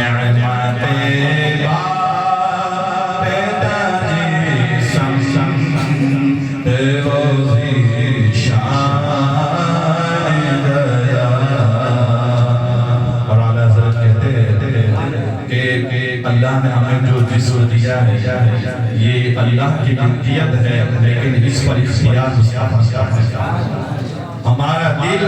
نعمت اللہ نے ہمیں جو جسم دیا ہے یہ اللہ کی ملکیت ہے، لیکن اس پر اختیار ہمارا دل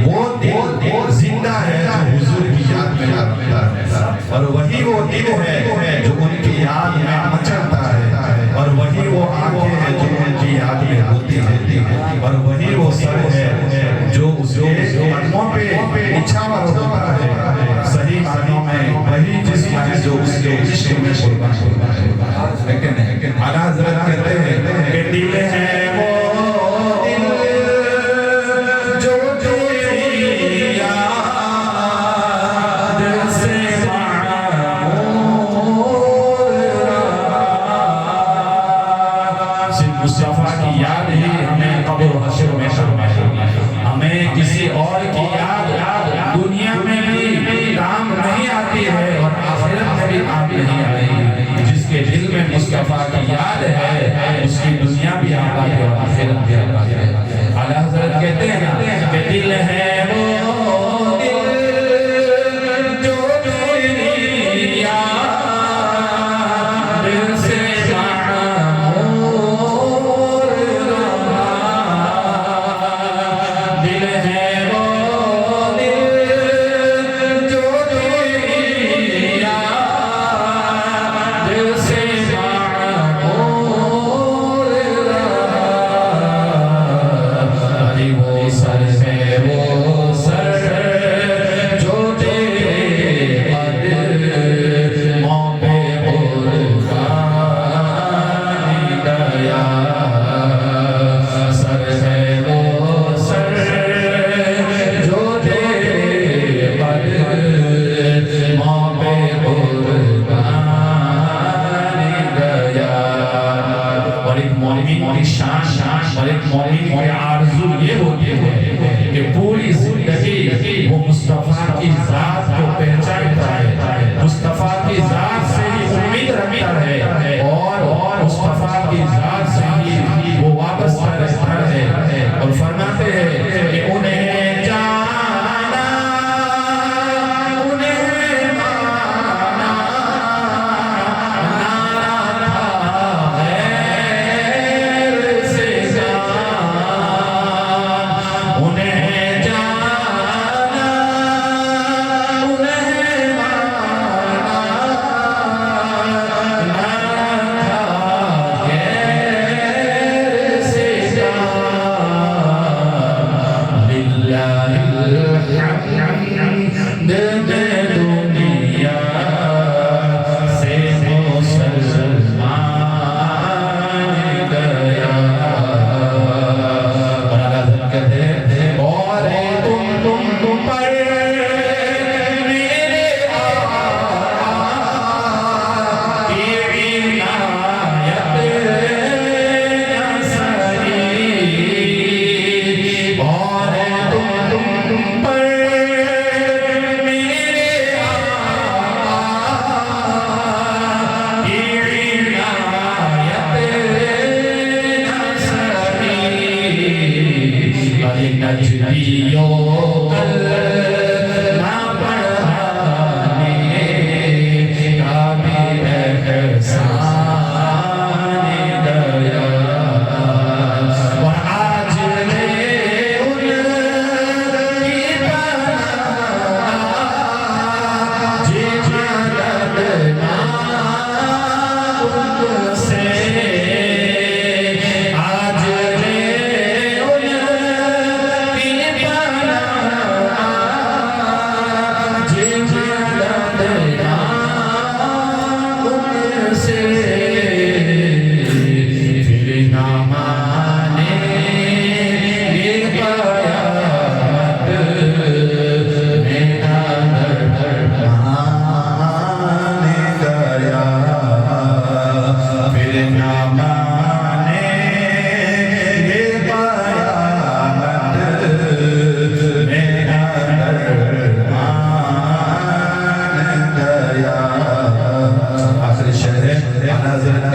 وہ دل زندہ ہے جو حضور کی یاد میں رکھتا ہے، اور وہی وہ دل ہے جو ان کی یاد میں مچلتا ہے، اور وہی وہ آنکھیں ہیں جو ان کی یاد میں ہوتی رہتی ہے، اور وہی وہ سر ہے جو اس کے قدموں پہ نچھاور ہوتا ہے، صحیح معنوں میں وہی جسم ہے جو اس کے عشق میں قربان ہوتا ہے۔ لیکن اعلیٰ حضرت کہتے ہیں کہ دل ہے وہ مصطفیٰ کی یاد ہی ہمیں قبر و حشر میں شامل ہے۔ ہمیں کسی اور کی یاد دنیا میں بھی کام نہیں آتی ہے اور آخرت میں بھی کام نہیں آئی، جس کے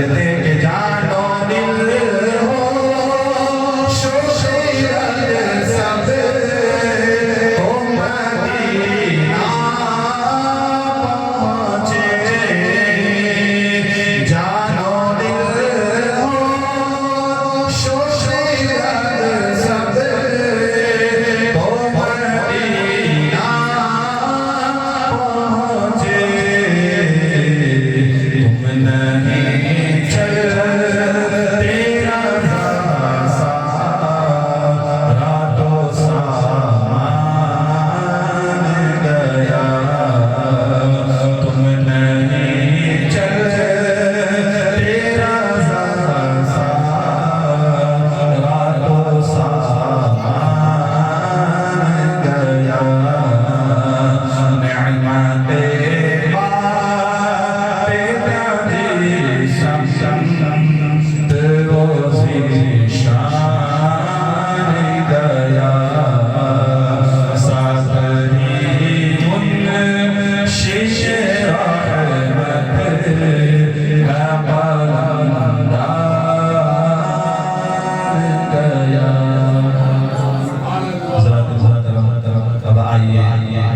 سجدے کے جانو دل ہو شوشیت سب تو مدینہ پہنچے جانو دل ہو شوشیت سب تو مدینہ پہنچے تم نہیں چل تیرا راستہ راتوں سامان گیا تم نہیں چل تیرا راستہ راتوں سامان گیا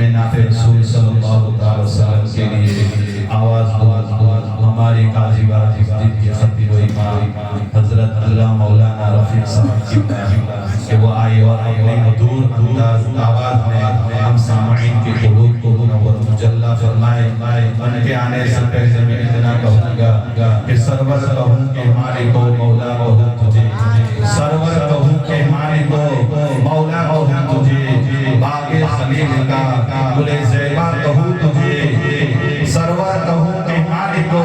نعمت رسول صلی اللہ علیہ وسلم کے لیے آواز ہماری قاضی مسجد کے خطیب و امام حضرت اللہ مولانا رفیق صاحب کی کہ وہ آئے اور اپنی مدور انداز آواز میں ہم سامعین کے قلوب کو منور مجلہ فرمائے ان کے آنے سے پہلے میں اتنا کہوں گا کہ سرور کہوں کہ مالک و مولا کہوں تجھے سرور کہوں کہ مالک و مولا کہوں تجھے باغ خلیل کا گل زیبا کہوں تجھے سرور کہوں کہ مالک و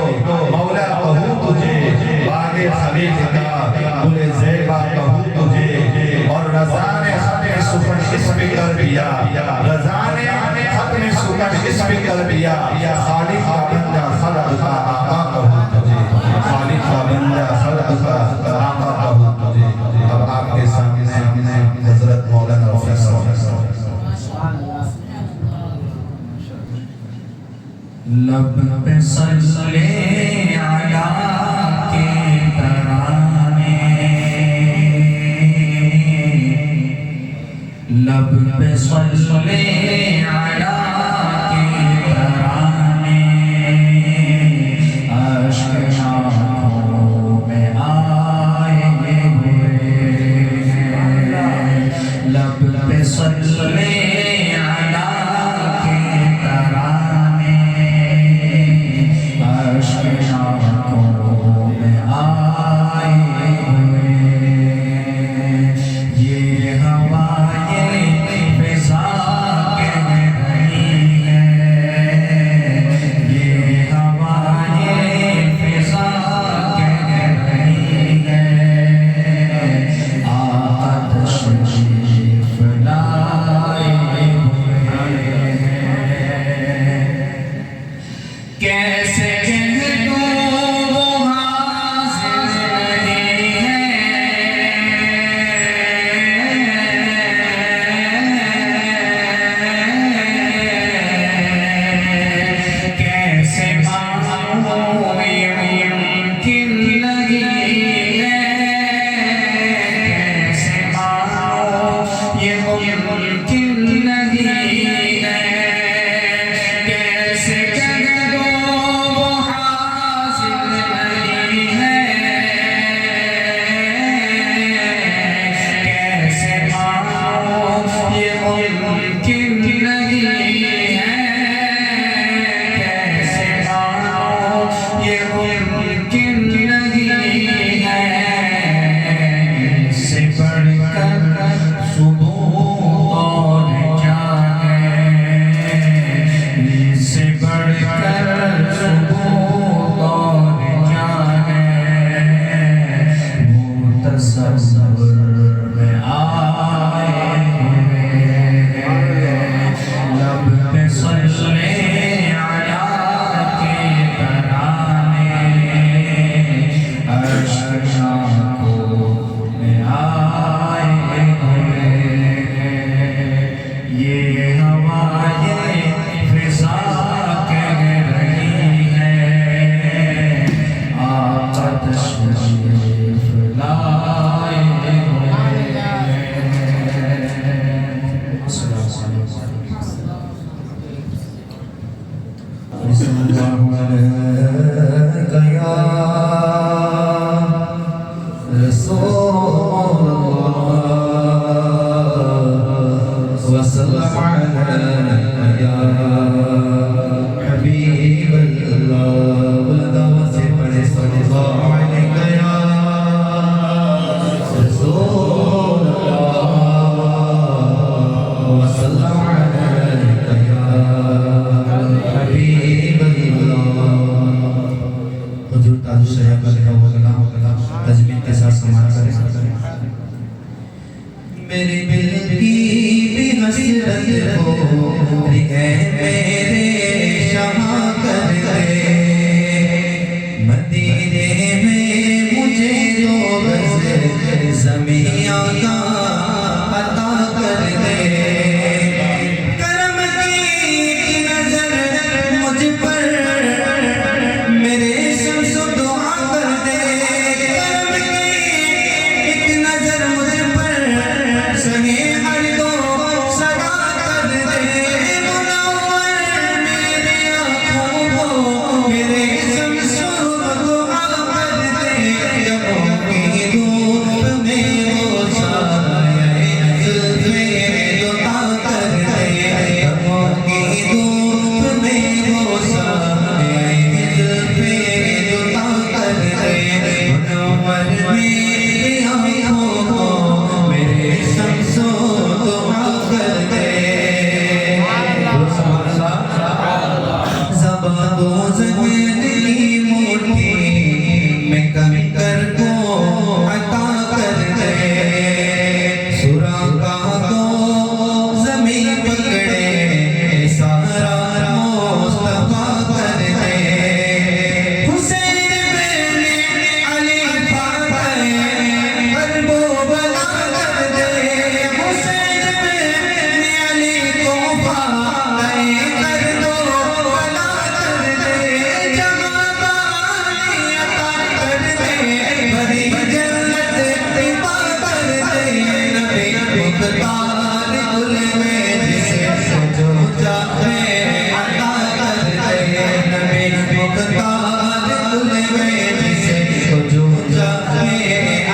مولا کہوں تجھے باغ خلیل کا گل زیبا کہوں تجھے اور رضا نے ختم سکن اس پہ کر دیا رضا نے ختم سکن اس پہ کر دیا خالق کا بندہ خلق کا آقا کہوں تجھے خالق کا بندہ خلق کا آقا کہوں تجھے اب آپ کے سامنے حضرت مولانا رفیق صاحب لب پہ صلی علی کے ترانے لب پہ صلی علی کے ترانے عشق آنکھوں میں آئے ہوئے لب پہ صلی یہ ہوائے فضا کہہ حبیب اللہ. حضور تاج الشریعہ کا لکھا ہوا کلام تجوید کے ساتھ سماعت کریں. میرے دل کی بھی حسرت کو اے میرے شاہ کر دے. مدینے میں مجھے دو گز زمین کا عطا کر دے. کرم کی نظر مجھ پر میرے شمس دعا کر دے. کرم کی ایک نظر مجھ پر سہی ہر دو سدا کر دے. منور میرے آنکھوں کو میرے شمس دعا کر دے. جبوں کی دھوپ میں وہ سایہ زلف عطا کر دے. جبوں کی دھوپ میں وہ سایہ زلف عطا کر دے. منور میرے آنکھوں کو میرے شمس دعا کر دے. زبان و زمین کی مٹھی میں کنکر کو عطا کر دے. سراغا کو زمین پکڑے سارا مصطفیٰ کر دے. حسین بن علی فاتح قلب و بلا کر دے. حسین بن علی کو فاتح قلب و بلا کر دے. جمادانی عطا کر دے. بھری جنت عطا کر دے. نبی مختار گل میں جسے جو چاہے عطا کر دے. نبی مختار گل میں جسے جو چاہے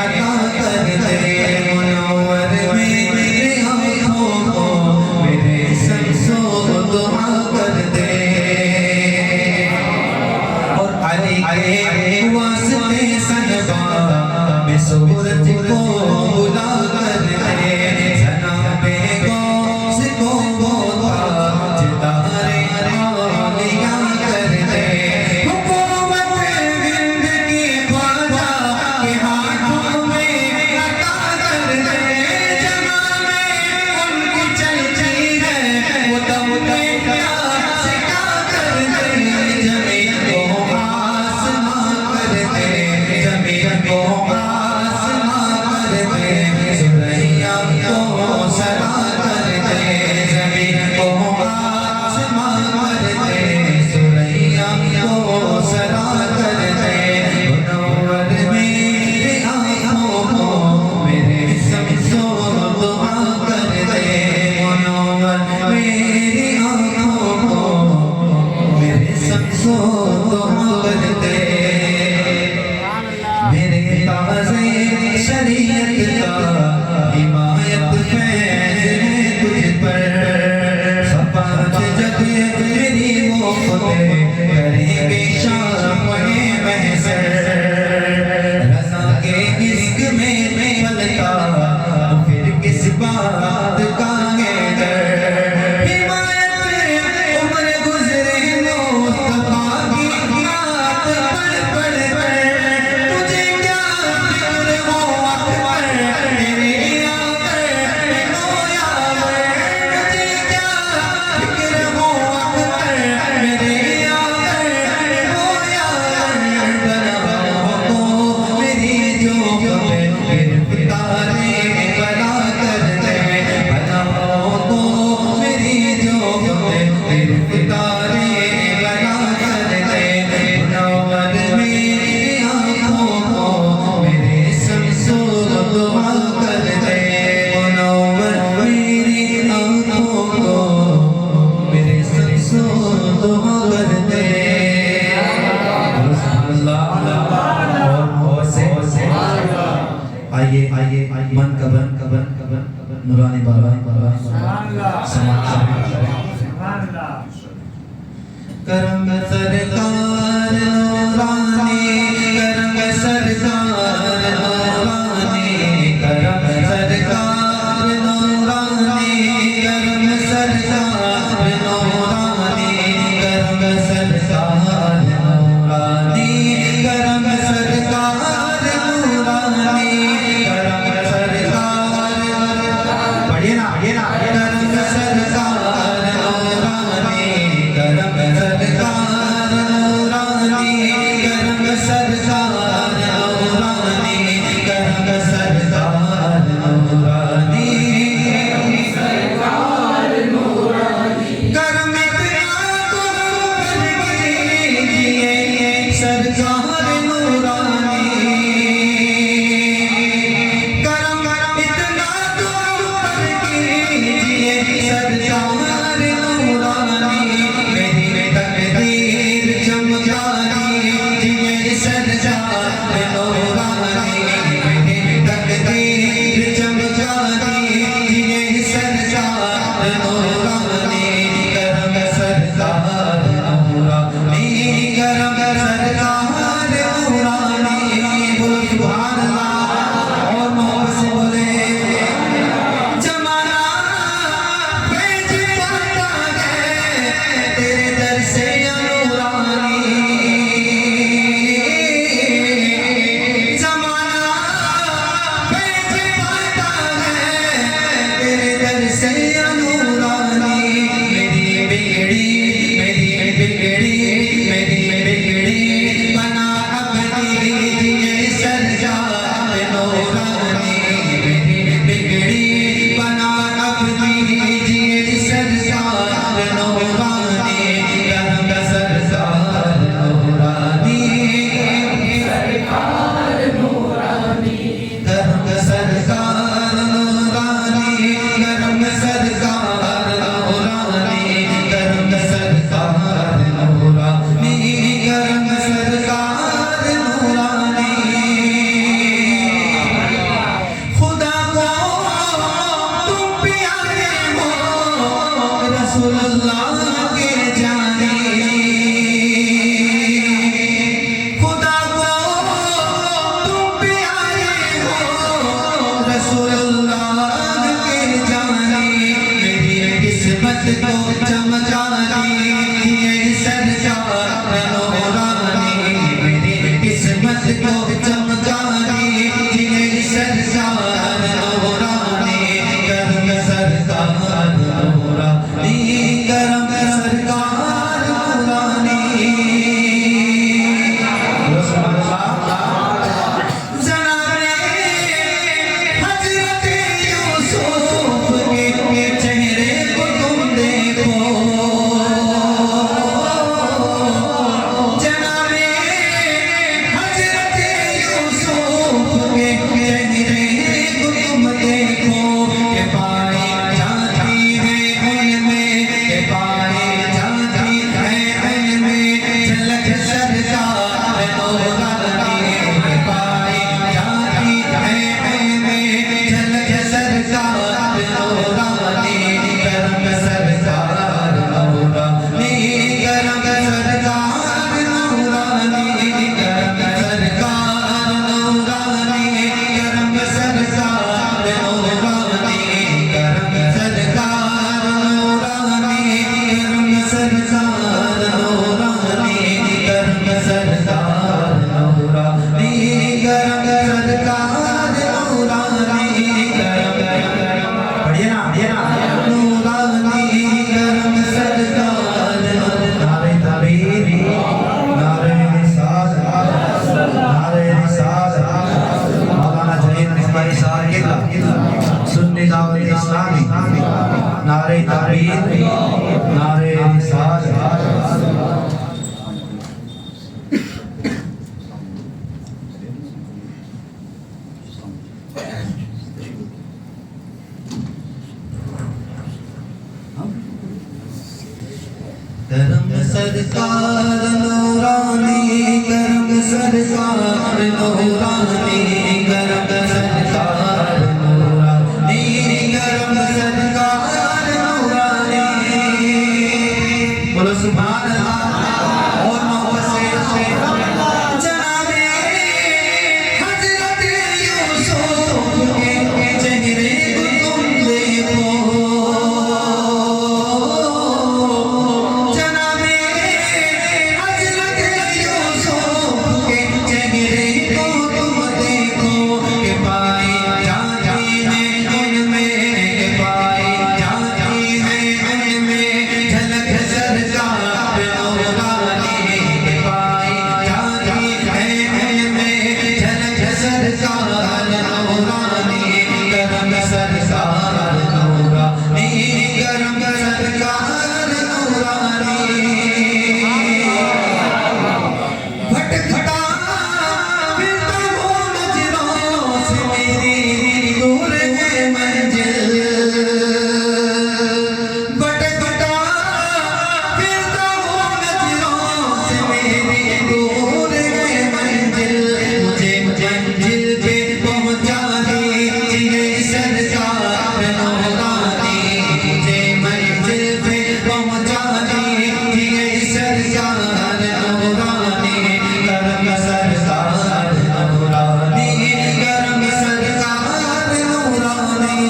عطا کر دے. منور میرے آنکھوں کو میرے شمس دعا کر دے. اور علی کے واسطے سنبا میں سورج کو بلا کر دے. جناب غوث کو وہ تاج تارے عالیہ کر دے. حکومت ہند کی خواجہ کے ہاتھوں میں عطا کر دے. جہاں میں ان کی چلتی ہے وہ دولت کیا سکھا کر دے. زمین کو آسمان کر دے. زمین کو آسمان کر دے. سریا کو سدا کر دے. زمین کو آسمان کر دے. سریا کو سدا کر دے. منور میرے آنکھوں کو میرے شمس دعا کر دے. منور میرے آنکھوں کو میرے شمس دعا کر دے. میرے تازے شریعت کا حمایت فیض ہے تجھ پر. صفات جب میری موقع کریں گے شام محضر. رضا کے عشق میں پلتا تو پھر کس بات کا ہے ڈر. حمایت عمر گزرے مصطفیٰ کی بات پڑھ پڑھ کر. تجھے کیا فکر ہو اکبر میرے آقا نو یاور. تجھے کیا فکر ہو اکبر میرے آقا نو یاور. بناؤ کو میری جو گرفتار بلا کر دے. بناؤ کو میری جو گرفتار بلا کر دے. منور میری آنکھوں کو میرے شمس دعا کر دے. منور میری آنکھوں کو میرے شمس دعا کر دے. آئیے من کبن نورانی بابا سماعت کرم سرکار نورانی. کرم سرکار نورانی. کرم سرکار نورانی. کرم سرکار نورانی. کرم سرکار سرکار نورانی کرم اتنا تو پر کیجئے سرکار نورانی میری تقدیر چمکا دیجئے سرکار نورانی میری تقدیر چمکا دیجئے سرکار نورانی کرم سرکار نورانی کرم سرکار نورانی بولو سبحان اللہ اور محبت سے بولے زمانہ بھیج پاتا ہے تیرے در سے یا نورانی زمانہ بھیج پاتا ہے تیرے در سے یا نورانی میری بگڑی بنا اپنی دیجئے سرکار نورانی میری بگڑی بنا اپنی دیجئے سرکار نورانی کرم سرکار نورانی کرم سرکار نورانی کرم سرکار نورانی کرم سرکار نورانی کرم سرکار نورانی خدا کو تم پیارے ہو رسول اللہ کے جانے خدا کو تم پیارے ہو رسول اللہ کے جانے میری قسمت کو چمکا دیجئے سرکار نورانی میری قسمت کو چمکا دیجئے سرکار نورانی کرم سرکار نورانی کرم سرکار نورانی جناب حضرت یوسف کے چہرے کو تم دیکھو جناب حضرت یوسف کے چہرے کو تم دیکھو کہ پائی جاتی ہے ان میں کہ پائی جاتی ہے ان میں جھلک سرکار نورانی کہ پائی جاتی ہے ان میں جھلک سرکار نورانی کرم سرکار نورانی کرم سرکار نورانی کرم سرکار نورانی کرم سرکار نورانی کرم سرکار نورانی کرم سرکار نورانی کرم سرکار نورانی کرم سرکار نورانی کرم پڑھیے نا نورانی کرم سرکار نعرہ تحریر نعرہ رسالت نعرہ رسالت مولانا جلیل اسماعیل صاحب سنی دعوت اسلامی نعرہ تحریر نعرہ رسالت کرم سرکار نورانی کرم سرکار نورانی کرم سرکار نورانی کرم سرکار نورانی بولو سبحان اللہ اور محبت سے جناب حضرت یوسف کے چہرے کو تم دیکھو جناب حضرت یوسف کے چہرے دور ہے منزل مجھے منزل پہ پہنچا دیجئے سرکار نورانی مجھے منزل پہ پہنچا دیجئے سرکار نورانی کرم سرکار نورانی کرم سرکار نورانی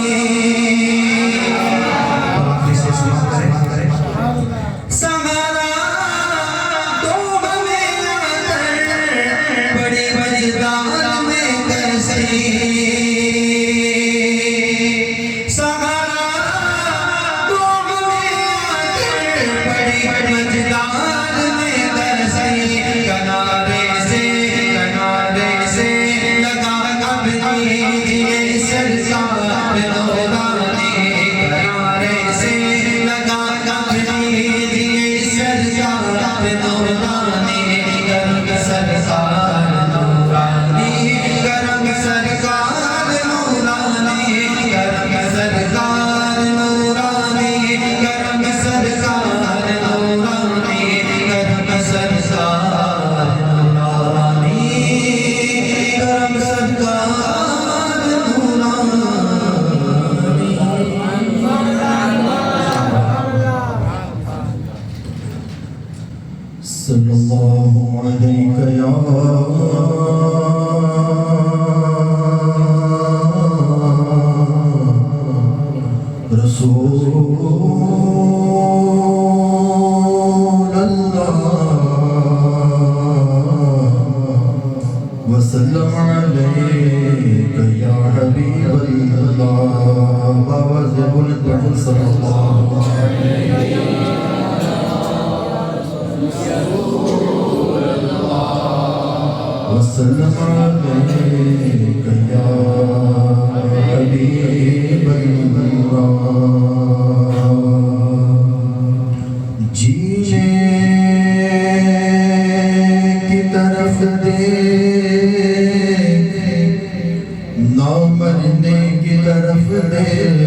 سہارا تو ہمیں آ کر بڑی مجدار میں کرسی سہارا تو ہمیں آ کر بڑی مجدار میں کرسی کنارے سے لگا کر دیجئے سرکار نورانی کنارے سے لگا کر دیجئے سرکار نورانی کرم سرکار نورانی کرم سرکار نورانی کرم سرکار نورانی کرم سرکار نورانی کرم سرکار نورانی کرم سرکار نورانی صلی اللہ علیہ یا رسول اللہ وسلم علیک یا حبیب اللہ آواز بلند پڑھیں صلی اللہ علیہ وسلم علیک یا حبیب اللہ جینے کی طرف دیکھ نہ مرنے کی طرف دیکھ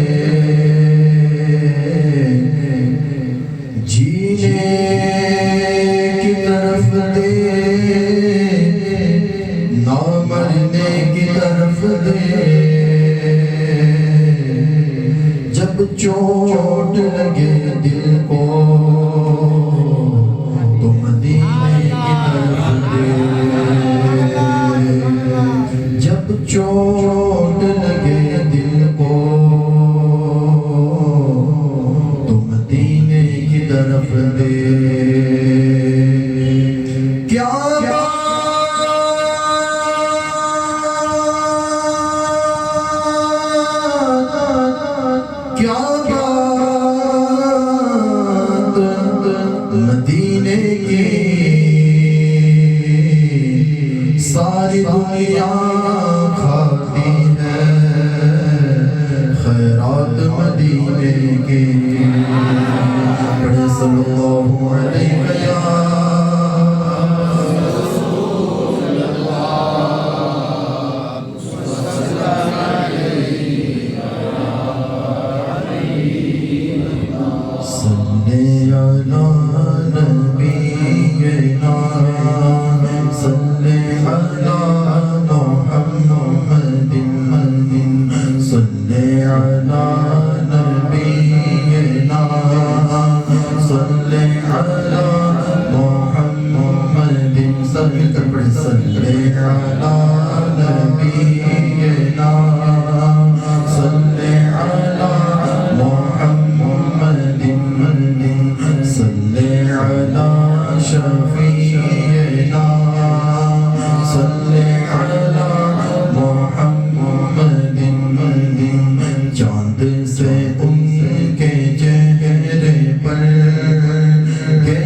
جینے کی طرف دیکھ نہ مرنے کی طرف دیکھ جب چوٹ لگے دل کو تو مدینے کی طرف دیکھ جب چوٹ لگے دل کو تو مدینے کی طرف دیکھ کیا مدینے کی ساری دنیا کھاتی ہے خیرات مدینے کی پڑھے صلی اللہ علیہ چاند سے ان کے چہرے پر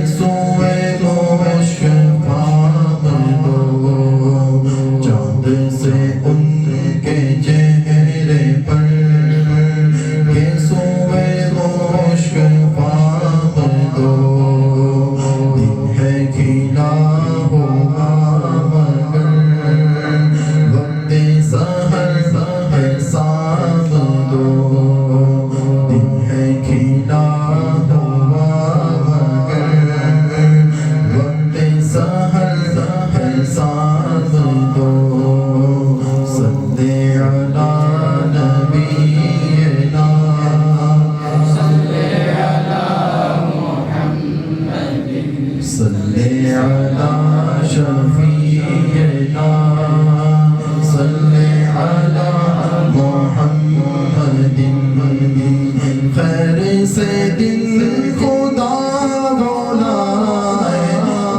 سوئے گوشت پام دو چاند سے ان کے چہرے پر سوئے گوشت پام دو دن ہے کھلا ہوا مگر وقت سحر ہے سام دو دن ہے کھلا ہوا مگر وقت سحر على شفيعنا صل على محمد خیر سے دل خدا بولائے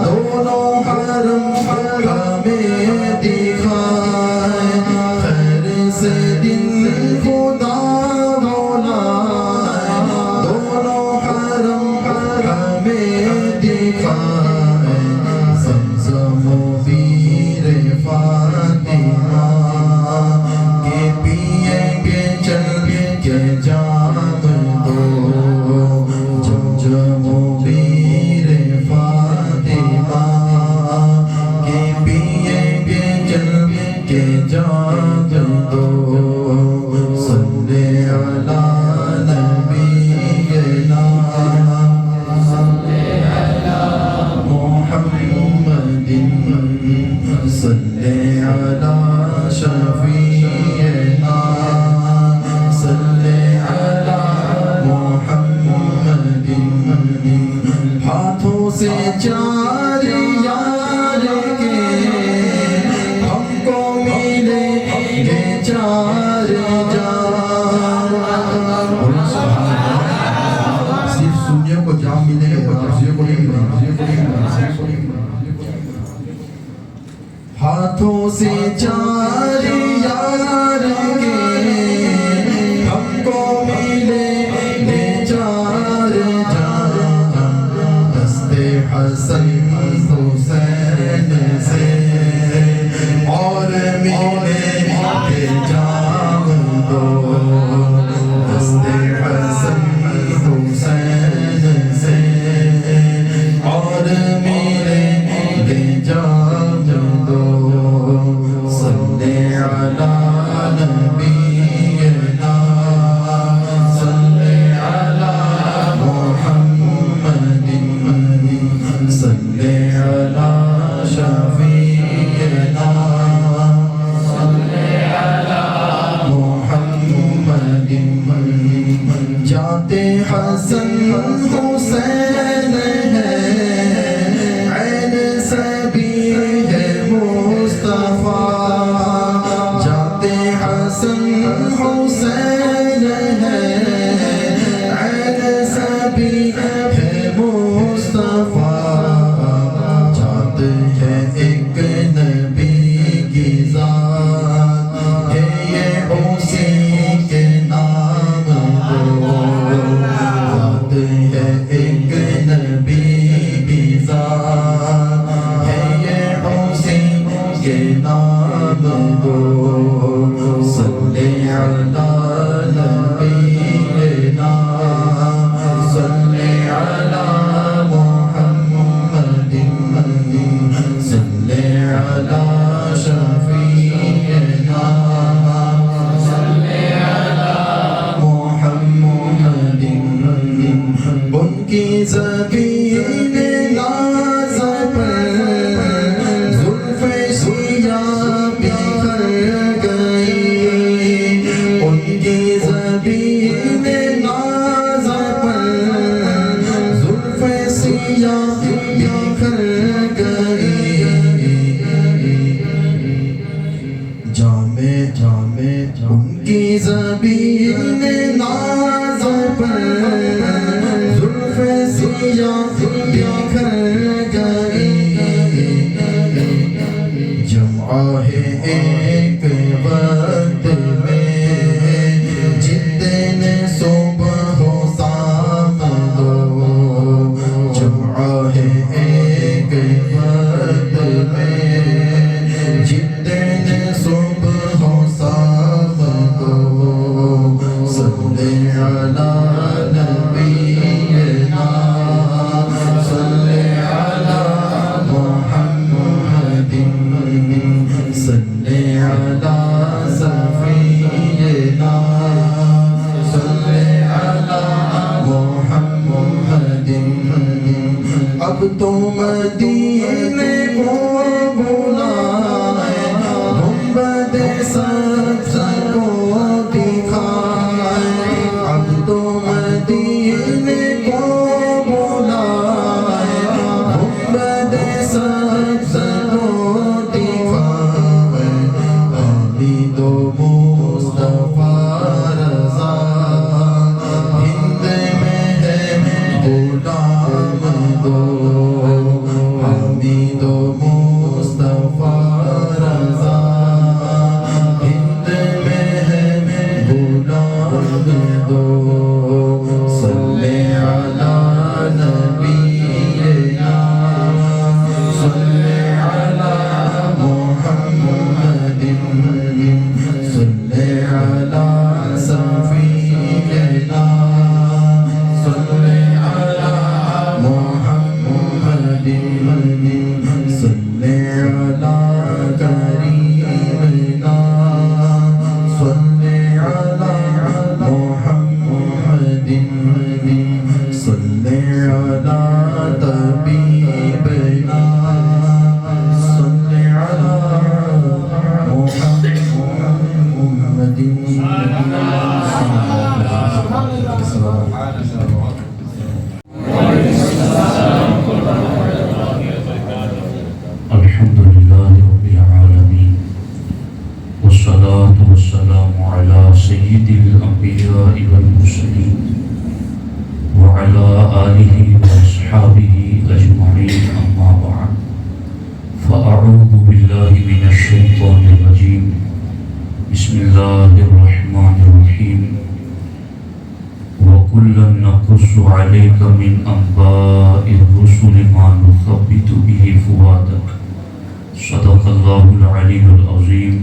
دونوں حرم ہمیں دکھائے خیر سے دل خدا بولائے دونوں حرم ہمیں دکھائے زمزم و بیر فاطمہ کے پیئیں گے چل کے جام دو زمزم و بیر فاطمہ کے پیئیں گے چل کے جام دو صلی علی نبینا محمد صلی علی شفیعنا صلی علی محمد ہاتھوں سے چار یار کے ہم کو ملیں گے چار جان صرف سننے کو جام ملے گا تفسیر کو نہیں ملے ہاتھوں سے چار یار کے ہم کو ملیں گے چار جان دست حسن حسین سے اور ملیں گے جام دو دست حسن حسین سے اور ملیں گے جام دو صلی علی نبینا صلی علی محمد صلی علی شفیعنا صلی علی محمد جاتے حسن حسین ہے عین سبی ہے مصطفیٰ جاتے حسن حسین ہے عین سبی ہے مصطفیٰ جاتے ہیں ایک نبی کی ذات ہے یہ اسی کے نام دو جاتے ہیں ایک نبی کی ذات ہے یہ اسی کے نام دو صلی علی نبینا صلی علی محمد صلی علی شفیعنا صلی علی محمد ان کی زبین ناز پر زلف سیاہ بکھر گئی ان کی زبین ناز پر زلف سیاہ بکھر گئی جامے جامے ان کی زبین ناز پر زلف سیاہ بکھر گئی جمع ہے ایک وقت میں جتنے صبح و شام دو جمع ہے ایک وقت میں جتنے صبح و شام دو صلی علی نبینا صلی علی محمد صلی علی صفینا صلی علی محمد اب تو مدینے کو بلائے گنبد سبز کو دکھائے اب تو مدینے کو بلائے گنبد سبز دو مصطفیٰ رضا ہند میں ہے غلام دو صلی علی نبینا صلی علی محمد صلی علی سفینا صلی علی محمد صلی علی کریمنا صلی علی محمد صلی علی طبیبنا صلی علی محمد الحمد لله رب العالمين والصلاة والسلام على سيد الأنبياء والمرسلين وعلى آله وأصحابه أجمعين أما بعد فأعوذ بالله من الشيطان الرجيم بسم الله الرحمن الرحيم وكلا نقص عليك من أنباء الرسل ما نثبت به فؤادك صدق الله العلي العظيم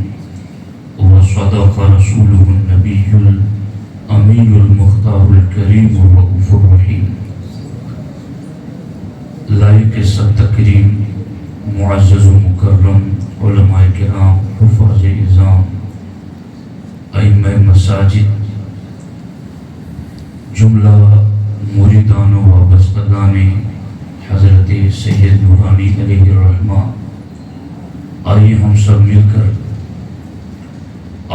وصدق رسوله النبي الأمي المختار الكريم الرؤوف الرحيم لائق سب تکریم معزز و مکرم علماء کرام حفاظ اعظام ائمہ مساجد جملہ مریدان و وابستگان حضرت سید نورانی علیہ الرحمہ، آئیے ہم سب مل کر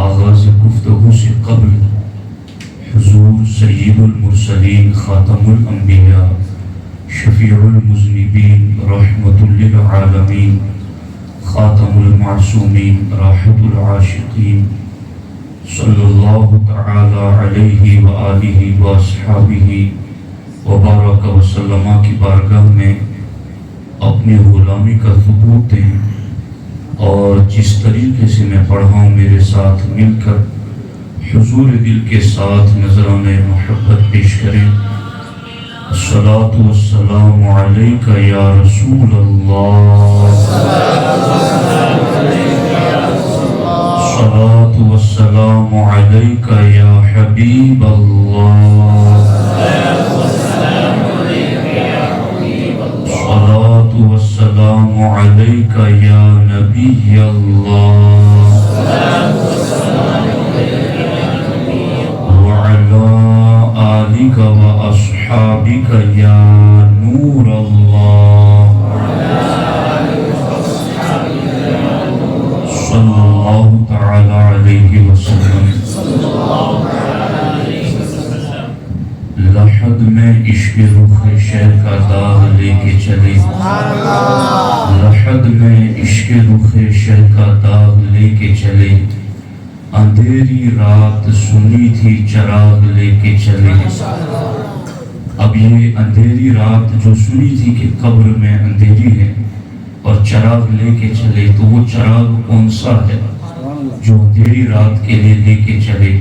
آغاز گفتگو سے قبل حضور سید المرسلین خاتم الانبیاء شفیع المذنبین رحمت للعالمین خاتم المعصومین راحت العاشقین صلی اللہ تعالی علیہ وآلہ واصحابہ وبارک وسلم کی بارگاہ میں اپنی غلامی کا ثبوت دیں اور جس طریقے سے میں پڑھا ہوں میرے ساتھ مل کر حضور دل کے ساتھ نذران محبت پیش کریں۔ الصلاۃ والسلام علیک یا رسول اللہ، الصلاۃ والسلام علیک یا حبیب اللہ، الصلاۃ والسلام علیک یا نبی اللہ، وعلی آلک وأصحابک یا نور اللہ، صلی اللہ تعالی علیہ وسلم۔ لحد میں عشق رخ شہر کا داغ لے کے چلے، لحد میں عشق رخ شہر کا داغ لے کے چلے، اندھیری رات سنی تھی چراغ لے کے چلے۔ اب یہ اندھیری رات جو سنی تھی کہ قبر میں اندھیری ہے اور چراغ لے کے چلے، تو وہ چراغ کون سا ہے جو اندھیری رات کے لیے لے کے چلے؟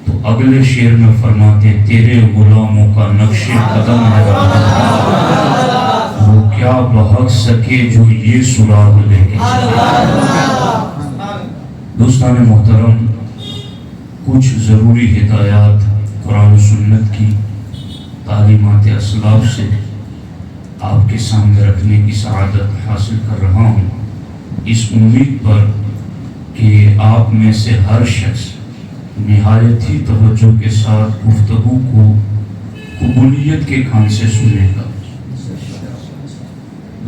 تو اگلے شعر میں فرماتے تیرے غلاموں کا نقش قدم ہے، وہ کیا بہت سکے جو یہ سراغ لے کے چلے۔ دوستان محترم، کچھ ضروری ہدایات قرآن و سنت کی تعلیمات اسلاف سے آپ کے سامنے رکھنے کی سعادت حاصل کر رہا ہوں، اس امید پر کہ آپ میں سے ہر شخص نہایت ہی توجہ کے ساتھ گفتگو کو قبولیت کے کان سے سنے گا۔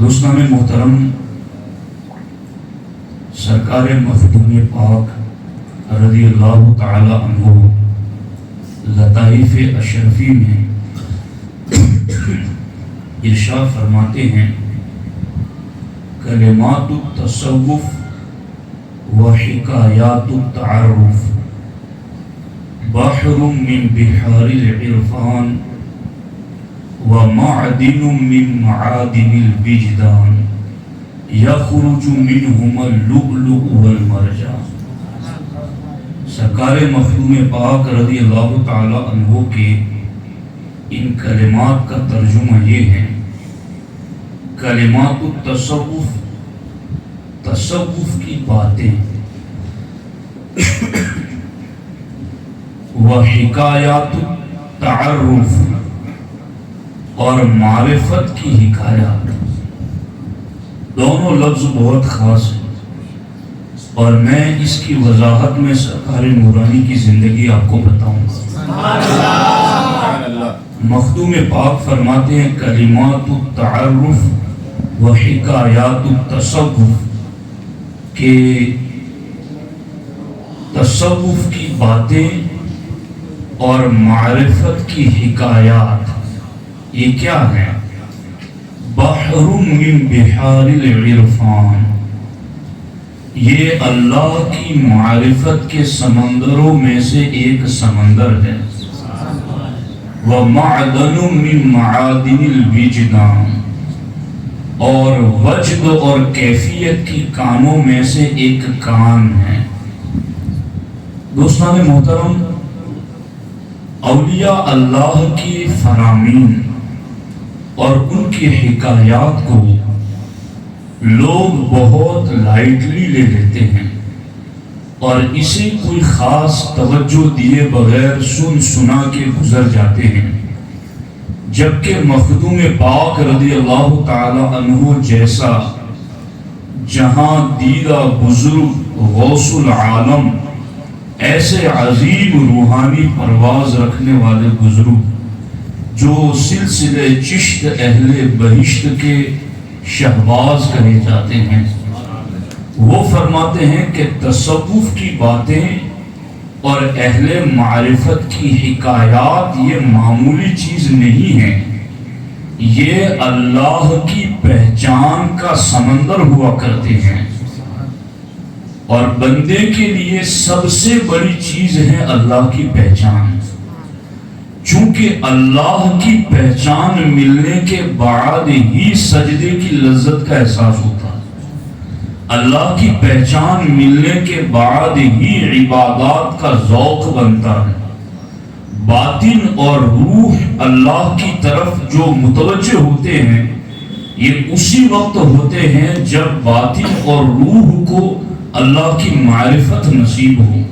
دوستان محترم، سرکار مخدوم پاک رضی اللہ تعالی عنہ لطائف اشرفی میں ارشاد فرماتے ہیں، کلمات التصوف و حکایات التعرف بحر من بحار العرفان و معدن من معادن الوجدان یخرج منہما اللؤلؤ والمرجان۔ سرکار مخدوم پاک رضی اللہ تعالی عنہ کے ان کلمات کا ترجمہ یہ ہے، کلمات التصوف، تصوف کی باتیں، و حکایات التعرف، اور معرفت کی حکایات۔ دونوں لفظ بہت خاص ہیں، اور میں اس کی وضاحت میں سرکار نورانی کی زندگی آپ کو بتاؤں گا۔ مخدوم پاک فرماتے ہیں کلمات التعرف و حکایات التصوف، کہ تصوف کی باتیں اور معرفت کی حکایات یہ کیا ہے؟ بحر من بحار العرفان، یہ اللہ کی معرفت کے سمندروں میں سے ایک سمندر ہے۔ ومعدن من معادن الوجدان، اور وجد اور کیفیت کی کانوں میں سے ایک کان ہے۔ دوستان محترم، اولیاء اللہ کی فرامین اور ان کی حکایات کو لوگ بہت لائٹلی لے لیتے ہیں اور اسے کوئی خاص توجہ دیے بغیر سن سنا کے گزر جاتے ہیں، جبکہ مخدوم پاک رضی اللہ تعالی عنہ جیسا جہاں دیدہ بزرگ غوث العالم، ایسے عظیم روحانی پرواز رکھنے والے بزرگ جو سلسلے چشت اہل بہشت کے شہباز کہے جاتے ہیں، وہ فرماتے ہیں کہ تصوف کی باتیں اور اہل معرفت کی حکایات یہ معمولی چیز نہیں ہے، یہ اللہ کی پہچان کا سمندر ہوا کرتے ہیں، اور بندے کے لیے سب سے بڑی چیز ہے اللہ کی پہچان۔ چونکہ اللہ کی پہچان ملنے کے بعد ہی سجدے کی لذت کا احساس ہوتا ہے، اللہ کی پہچان ملنے کے بعد ہی عبادات کا ذوق بنتا ہے۔ باطن اور روح اللہ کی طرف جو متوجہ ہوتے ہیں یہ اسی وقت ہوتے ہیں جب باطن اور روح کو اللہ کی معرفت نصیب ہو۔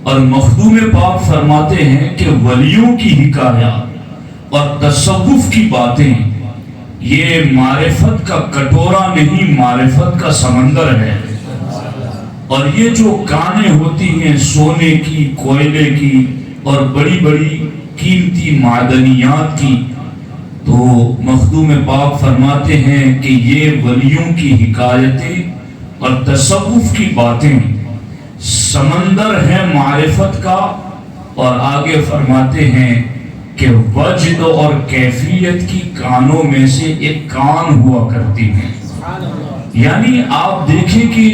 اور مخدوم پاک فرماتے ہیں کہ ولیوں کی حکایات اور تصوف کی باتیں یہ معرفت کا کٹورا نہیں، معرفت کا سمندر ہے، اور یہ جو کانیں ہوتی ہیں سونے کی، کوئلے کی اور بڑی بڑی قیمتی معدنیات کی، تو مخدوم پاک فرماتے ہیں کہ یہ ولیوں کی حکایتیں اور تصوف کی باتیں سمندر ہے معرفت کا، اور آگے فرماتے ہیں کہ وجد اور کیفیت کی کانوں میں سے ایک کان ہوا کرتی ہیں۔ یعنی آپ دیکھیں کہ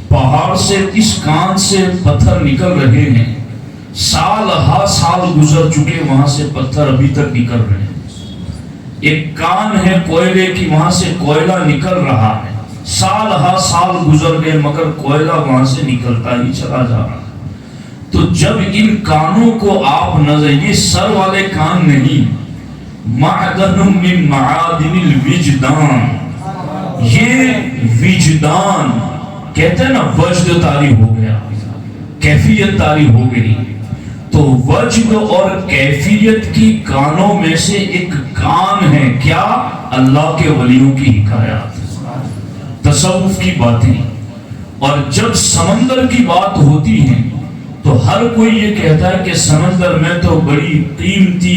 پہاڑ سے اس کان سے پتھر نکل رہے ہیں، سال ہا سال گزر چکے، وہاں سے پتھر ابھی تک نکل رہے ہیں۔ ایک کان ہے کوئلے کی، وہاں سے کوئلہ نکل رہا ہے، سال ہا سال گزر گئے مگر کوئلہ وہاں سے نکلتا ہی چلا جا رہا۔ تو جب ان کانوں کو آپ نظر، یہ سر والے کان نہیں، معدن من معادن الوجدان، یہ وجدان کہتے ہیں نا، وجد طاری ہو گیا، کیفیت طاری ہو گئی، تو وجد اور کیفیت کی کانوں میں سے ایک کان ہے کیا؟ اللہ کے ولیوں کی حکایات، تصوف کی باتیں۔ اور جب سمندر کی بات ہوتی ہے تو ہر کوئی یہ کہتا ہے کہ سمندر میں تو بڑی قیمتی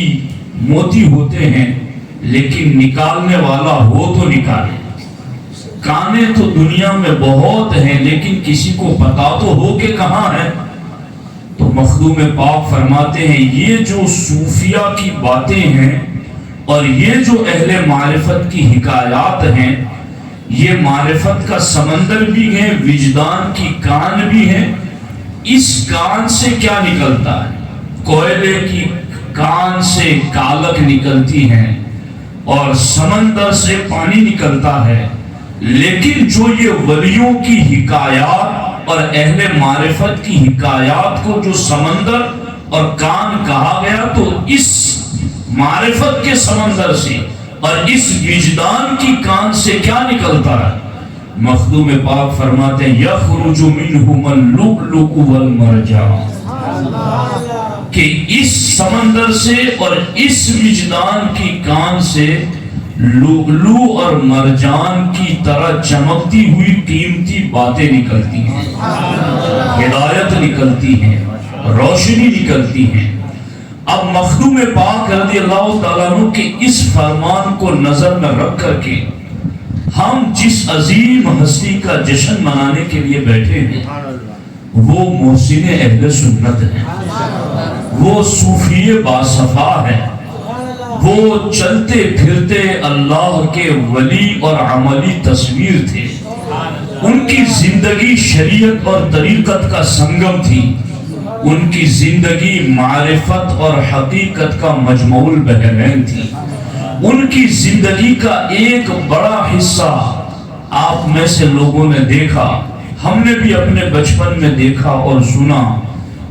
موتی ہوتے ہیں، لیکن نکالنے والا ہو تو نکالے۔ کانے تو دنیا میں بہت ہیں لیکن کسی کو پتا تو ہو کہ کہاں ہے۔ تو مخدوم پاک فرماتے ہیں یہ جو صوفیہ کی باتیں ہیں اور یہ جو اہل معرفت کی حکایات ہیں، یہ معرفت کا سمندر بھی ہے، وجدان کی کان بھی ہے۔ اس کان سے کیا نکلتا ہے؟ کوئلے کی کان سے کالک نکلتی ہے، اور سمندر سے پانی نکلتا ہے، لیکن جو یہ ولیوں کی حکایات اور اہل معرفت کی حکایات کو جو سمندر اور کان کہا گیا، تو اس معرفت کے سمندر سے اور اس وجدان کی کان سے کیا نکلتا ہے؟ مخدوم پاک فرماتے ہیں یخرج منہم اللؤلؤ والمرجان، کہ اس سمندر سے اور اس وجدان کی کان سے لؤلؤ اور مرجان کی طرح چمکتی ہوئی قیمتی باتیں نکلتی ہیں، ہدایت نکلتی ہیں، روشنی نکلتی ہیں۔ اب مخدوم پاک رضی اللہ تعالیٰ عنہ کے اس فرمان کو نظر میں رکھ کر کے ہم جس عظیم ہستی کا جشن منانے کے لیے بیٹھے ہیں وہ محسن اہل سنت ہیں، وہ صوفی باصفا ہے، وہ چلتے پھرتے اللہ کے ولی اور عملی تصویر تھے، ان کی زندگی شریعت اور طریقت کا سنگم تھی، ان کی زندگی معرفت اور حقیقت کا مجموع البحرین تھی، ان کی زندگی کا ایک بڑا حصہ آپ میں سے لوگوں نے دیکھا، ہم نے بھی اپنے بچپن میں دیکھا اور سنا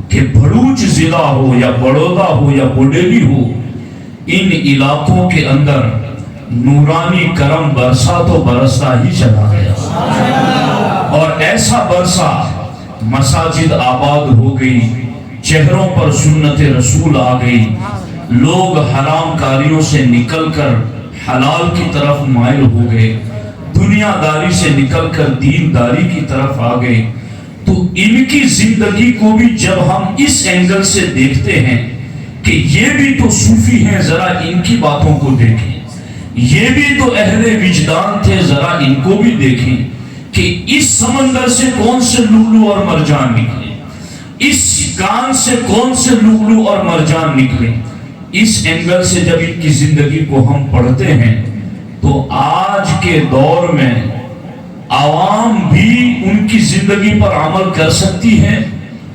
کہ بھروچ ضلع ہو یا بڑودہ ہو یا بوڈیلی ہو، ان علاقوں کے اندر نورانی کرم برسا تو برسا ہی چلا گیا، اور ایسا برسا مساجد آباد ہو گئی، چہروں پر سنت رسول آ گئی، لوگ حرام کاریوں سے نکل کر حلال کی طرف مائل ہو گئے، دنیا داری سے نکل کر دین داری کی طرف آ گئے۔ تو ان کی زندگی کو بھی جب ہم اس اینگل سے دیکھتے ہیں کہ یہ بھی تو صوفی ہیں، ذرا ان کی باتوں کو دیکھیں، یہ بھی تو اہل وجدان تھے، ذرا ان کو بھی دیکھیں کہ اس سمندر سے کون سے لؤلؤ اور مرجان نکلے، اس کان سے کون سے لؤلؤ اور مرجان نکلے۔ اس اینگل سے جب ان کی زندگی کو ہم پڑھتے ہیں تو آج کے دور میں عوام بھی ان کی زندگی پر عمل کر سکتی ہے،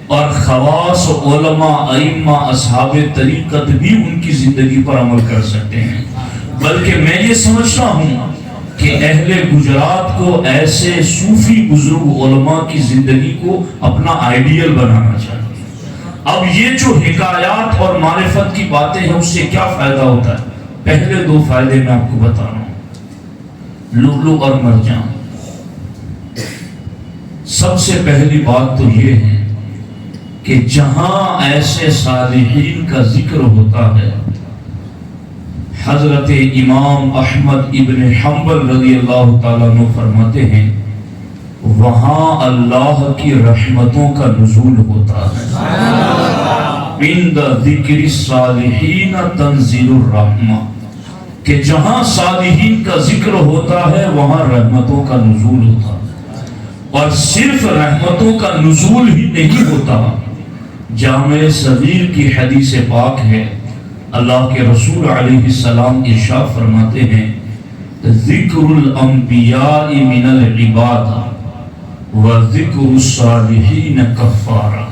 اور خواص علماء ائمہ اصحاب طریقت بھی ان کی زندگی پر عمل کر سکتے ہیں۔ بلکہ میں یہ سمجھتا ہوں کہ اہل گجرات کو ایسے صوفی بزرگ علماء کی زندگی کو اپنا آئیڈیل بنانا چاہیے۔ اب یہ جو حکایات اور معرفت کی باتیں ہیں اس سے کیا فائدہ ہوتا ہے؟ پہلے دو فائدے میں آپ کو بتا رہا ہوں، لؤلؤ اور مرجان۔ سب سے پہلی بات تو یہ ہے کہ جہاں ایسے صالحین کا ذکر ہوتا ہے، حضرت امام احمد ابن حنبل رضی اللہ تعالیٰ عنہ فرماتے ہیں وہاں اللہ کی رحمتوں کا نزول ہوتا ہے، عند ذکر الصالحین تنزل الرحمہ، کہ جہاں صالحین کا ذکر ہوتا ہے وہاں رحمتوں کا نزول ہوتا ہے، اور صرف رحمتوں کا نزول ہی نہیں ہوتا۔ جامع صغیر کی حدیث پاک ہے، اللہ کے رسول علیہ السلام ارشاد فرماتے ہیں ذکر الانبیاء من العبادہ وذکر الصالحین کفارہ،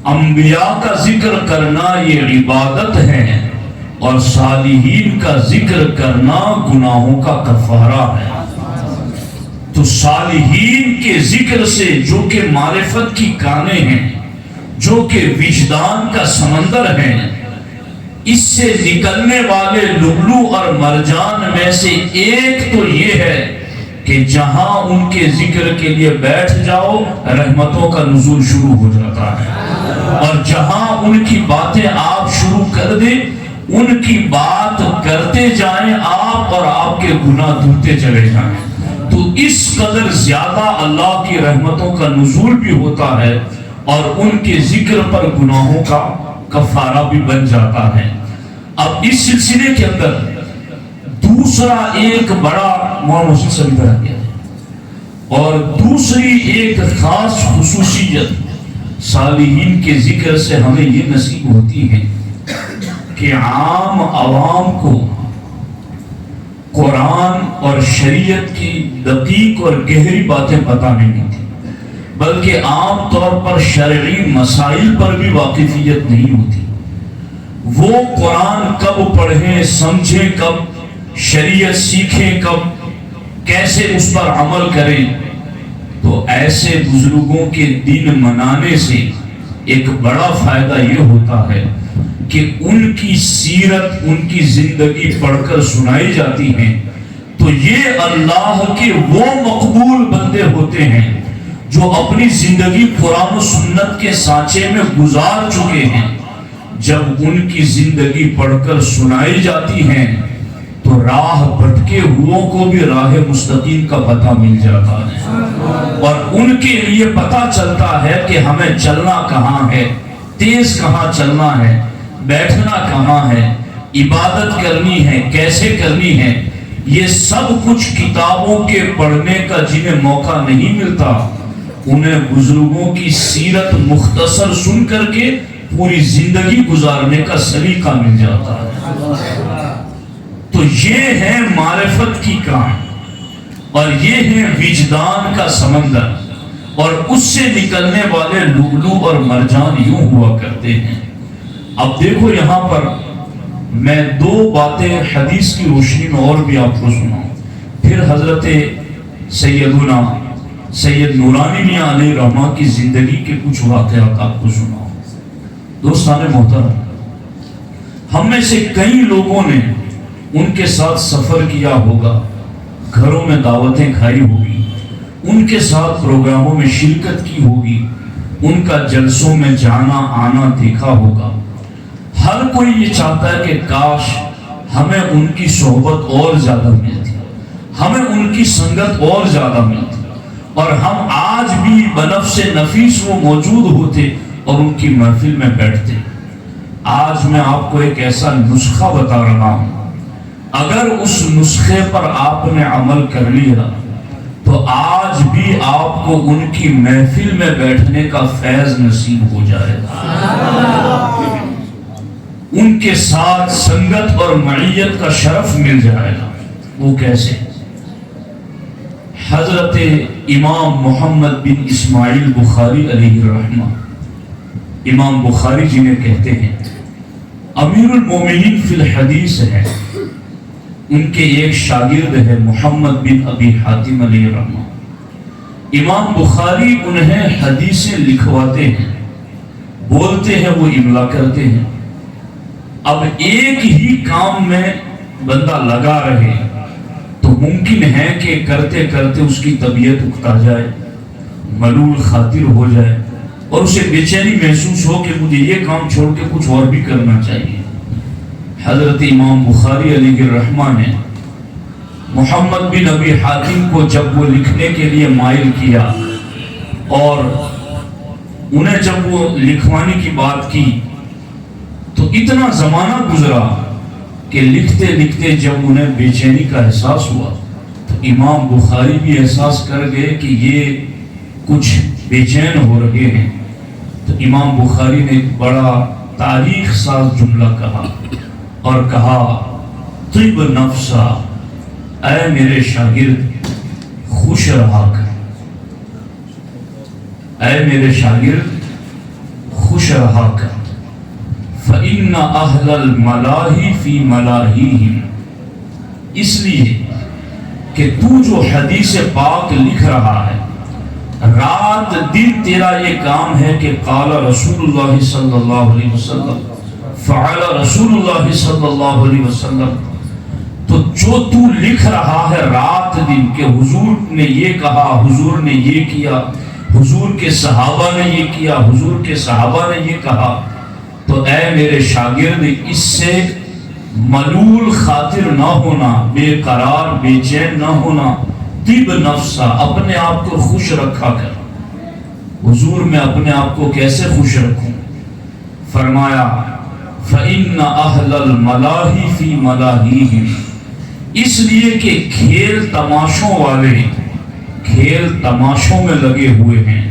انبیاء کا ذکر کرنا یہ عبادت ہے، اور صالحین کا ذکر کرنا گناہوں کا کفارہ ہے۔ تو صالحین کے ذکر سے جو کہ معرفت کی کانیں ہیں، جو کہ وجدان کا سمندر ہیں، اس سے نکلنے والے لؤلؤ اور مرجان میں سے ایک تو یہ ہے کہ جہاں ان کے ذکر کے لیے بیٹھ جاؤ رحمتوں کا نزول شروع ہو جاتا ہے، اور جہاں ان کی باتیں آپ شروع کر دیں، ان کی بات کرتے جائیں آپ اور آپ کے گناہ دھلتے چلے جائیں، تو اس قدر زیادہ اللہ کی رحمتوں کا نزول بھی ہوتا ہے، اور ان کے ذکر پر گناہوں کا کفارہ بھی بن جاتا ہے۔ اب اس سلسلے کے اندر دوسرا ایک بڑا موضوع سمجھ آ گیا ہے، اور دوسری ایک خاص خصوصیت صالحین کے ذکر سے ہمیں یہ نصیب ہوتی ہے کہ عام عوام کو قرآن اور شریعت کی دقیق اور گہری باتیں پتہ نہیں تھی، بلکہ عام طور پر شرعی مسائل پر بھی واقفیت نہیں ہوتی۔ وہ قرآن کب پڑھیں، سمجھیں کب، شریعت سیکھیں کب، کیسے اس پر عمل کریں، تو ایسے بزرگوں کے دین منانے سے ایک بڑا فائدہ یہ ہوتا ہے کہ ان کی سیرت، ان کی زندگی پڑھ کر سنائی جاتی ہیں تو یہ اللہ کے وہ مقبول بندے ہوتے ہیں جو اپنی زندگی قرآن و سنت کے سانچے میں گزار چکے ہیں۔ جب ان کی زندگی پڑھ کر سنائی جاتی ہیں تو راہ بھٹکے ہوئوں کو بھی راہ مستقیم کا پتہ مل جاتا ہے، اور ان کے لیے پتہ چلتا ہے کہ ہمیں چلنا کہاں ہے، تیز کہاں چلنا ہے، بیٹھنا کہاں ہے، عبادت کرنی ہے، کیسے کرنی ہے۔ یہ سب کچھ کتابوں کے پڑھنے کا جنہیں موقع نہیں ملتا، انہیں بزرگوں کی سیرت مختصر سن کر کے پوری زندگی گزارنے کا سلیقہ مل جاتا ہے۔ تو یہ ہے معرفت کی کام، اور یہ ہے وجدان کا سمندر، اور اس سے نکلنے والے لؤلؤ اور مرجان یوں ہوا کرتے ہیں۔ اب دیکھو یہاں پر میں دو باتیں حدیث کی روشنی میں اور بھی آپ کو سناؤں، پھر حضرت سیدنا سید نورانی میاں علیہ رحمہ کی زندگی کے کچھ واقعات آپ کو سناؤں۔ دوستان محترم، ہم میں سے کئی لوگوں نے ان کے ساتھ سفر کیا ہوگا، گھروں میں دعوتیں کھائی ہوگی، ان کے ساتھ پروگراموں میں شرکت کی ہوگی، ان کا جلسوں میں جانا آنا دیکھا ہوگا۔ ہر کوئی یہ چاہتا ہے کہ کاش ہمیں ان کی صحبت اور زیادہ ملتی، ہمیں ان کی سنگت اور زیادہ ملتی، اور ہم آج بھی بنفس نفیس وہ موجود ہوتے اور ان کی محفل میں بیٹھتے۔ آج میں آپ کو ایک ایسا نسخہ بتا رہا ہوں، اگر اس نسخے پر آپ نے عمل کر لیا تو آج بھی آپ کو ان کی محفل میں بیٹھنے کا فیض نصیب ہو جائے گا، ان کے ساتھ سنگت اور معیت کا شرف مل جائے گا۔ وہ کیسے؟ حضرت امام محمد بن اسماعیل بخاری علیہ الرحمہ، امام بخاری جنہیں کہتے ہیں امیر المومنین فی الحدیث ہے، ان کے ایک شاگرد ہے محمد بن ابی حاتم علیہ الرحمہ۔ امام بخاری انہیں حدیثیں لکھواتے ہیں، بولتے ہیں، وہ املا کرتے ہیں۔ اب ایک ہی کام میں بندہ لگا رہے تو ممکن ہے کہ کرتے کرتے اس کی طبیعت اکتا جائے، ملول خاطر ہو جائے، اور اسے بے چینی محسوس ہو کہ مجھے یہ کام چھوڑ کے کچھ اور بھی کرنا چاہیے۔ حضرت امام بخاری علیہ الرحمہ نے محمد بن ابی حاتم کو جب وہ لکھنے کے لیے مائل کیا اور انہیں جب وہ لکھوانے کی بات کی تو اتنا زمانہ گزرا کہ لکھتے لکھتے جب انہیں بے چینی کا احساس ہوا تو امام بخاری بھی احساس کر گئے کہ یہ کچھ بے چین ہو رہے ہیں۔ تو امام بخاری نے ایک بڑا تاریخ ساز جملہ کہا اور کہا، طب نفسا، اے میرے شاگرد خوش رہا کر، اے میرے شاگرد خوش رہا کر، فَإِنَّ أَهْلَ الْمَلَاهِ فِي مَلَاهِهِمْ، اس لیے کہ تو جو حدیث پاک لکھ رہا ہے، رات دن تیرا یہ کام ہے کہ قال رسول اللہ صلی اللہ علیہ وسلم، فعل رسول اللہ صلی اللہ علیہ وسلم، تو جو تو لکھ رہا ہے رات دن کہ حضور نے یہ کہا، حضور نے یہ کیا، حضور کے صحابہ نے یہ کیا، حضور کے صحابہ نے یہ کہا، تو اے میرے شاگرد اس سے ملول خاطر نہ ہونا، بے قرار بے چین نہ ہونا، طب نفسا، اپنے آپ کو خوش رکھا کر۔ حضور میں اپنے آپ کو کیسے خوش رکھوں؟ فرمایا فَإِنَّ أَهْلَ الْمَلَاهِ فِي مَلَاهِهِمْ، اس لیے کہ کھیل تماشوں والے کھیل تماشوں میں لگے ہوئے ہیں،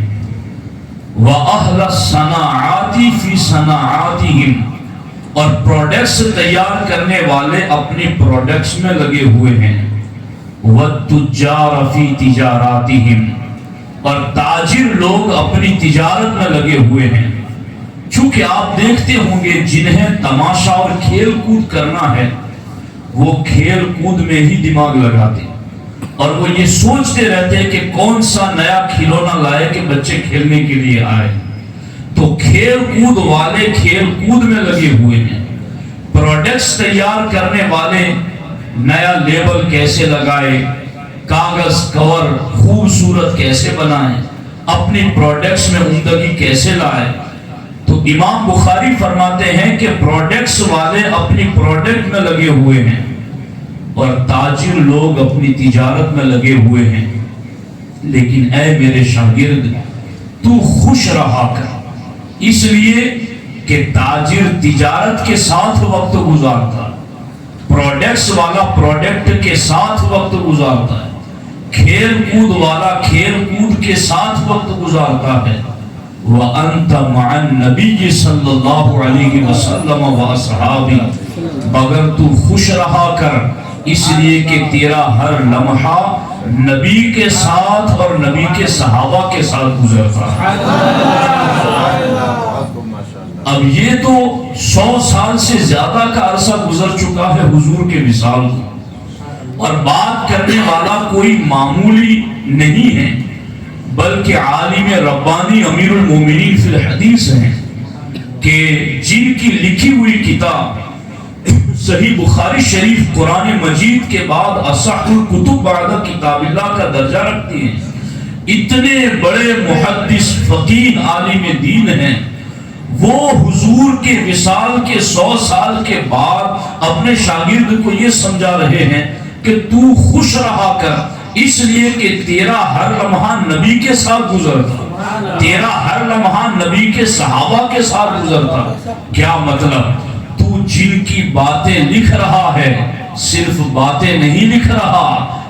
وَأَهْلَ الصَّنَاعَاتِ فِي صَنَاعَاتِهِمْ، اور پروڈکٹس تیار کرنے والے اپنی پروڈکٹس میں لگے ہوئے ہیں، وَالتُّجَّارَ فِي تِجَارَاتِهِمْ، اور تاجر لوگ اپنی تجارت میں لگے ہوئے ہیں۔ چونکہ آپ دیکھتے ہوں گے جنہیں تماشا اور کھیل کود کرنا ہے وہ کھیل کود میں ہی دماغ لگاتے، اور وہ یہ سوچتے رہتے ہیں کہ کون سا نیا کھلونا لائے کہ بچے کھیلنے کے لیے آئے. تو کھیل کود والے کھیل کود میں لگے ہوئے ہیں. پروڈکٹس تیار کرنے والے نیا لیبل کیسے لگائے, کاغذ کور خوبصورت کیسے بنائیں, اپنی پروڈکٹس میں عمدگی کیسے لائے. تو امام بخاری فرماتے ہیں کہ پروڈکٹس والے اپنی پروڈکٹ میں لگے ہوئے ہیں اور تاجر لوگ اپنی تجارت میں لگے ہوئے ہیں. لیکن اے میرے شاگرد, تو خوش رہا کر, اس لیے کہ تاجر تجارت کے ساتھ وقت گزارتا ہے, پروڈکٹس والا پروڈکٹ کے ساتھ وقت گزارتا ہے, کھیل کود والا کھیل کود کے ساتھ وقت گزارتا ہے. وَأَنْتَ مَعَ النَّبِيِّ صلی اللہ علیہ وسلم وَأَصْحَابِهِ, مگر تو خوش رہا کر اس لیے کہ تیرا ہر لمحہ نبی کے ساتھ اور نبی کے صحابہ کے ساتھ گزرتا ہے. اب یہ تو 100 سال سے زیادہ کا عرصہ گزر چکا ہے حضور کے وصال کو, اور بات کرنے والا کوئی معمولی نہیں ہے بلکہ عالم ربانی امیر المومنین فی الحدیث ہیں کہ جن کی لکھی ہوئی کتاب صحیح بخاری شریف قرآن مجید کے بعد اصح الکتب بعد کتاب اللہ کا درجہ رکھتی ہیں. اتنے بڑے محدث فقیہ عالم دین ہیں, وہ حضور کے وصال کے 100 سال کے بعد اپنے شاگرد کو یہ سمجھا رہے ہیں کہ تو خوش رہا کر اس لیے کہ تیرا ہر لمحہ نبی کے ساتھ گزرتا, تیرا ہر لمحہ نبی کے صحابہ کے ساتھ گزرتا. کیا مطلب؟ تو جن کی باتیں لکھ رہا ہے صرف باتیں نہیں لکھ رہا,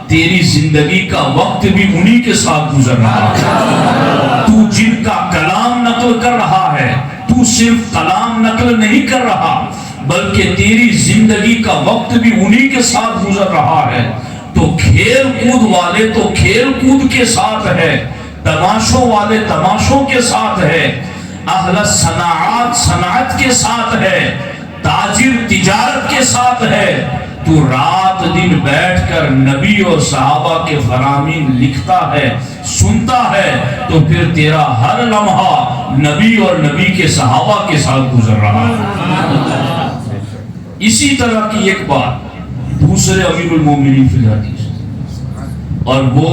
تیری زندگی کا وقت بھی انہی کے ساتھ گزر رہا ہے. تو جن کا کلام نقل کر رہا ہے تو صرف کلام نقل نہیں کر رہا بلکہ تیری زندگی کا وقت بھی انہی کے ساتھ گزر رہا ہے. تو کھیل کود والے تو کھیل کود کے ساتھ ہے, تماشوں والے تماشوں کے ساتھ ہے, اہل صناعت صنعت کے ساتھ ہے, تاجر تجارت کے ساتھ ہے. تو رات دن بیٹھ کر نبی اور صحابہ کے فرامین لکھتا ہے, سنتا ہے, تو پھر تیرا ہر لمحہ نبی اور نبی کے صحابہ کے ساتھ گزر رہا ہے. اسی طرح کی ایک بات دوسرے امیر المومنین فی الحدیث, اور وہ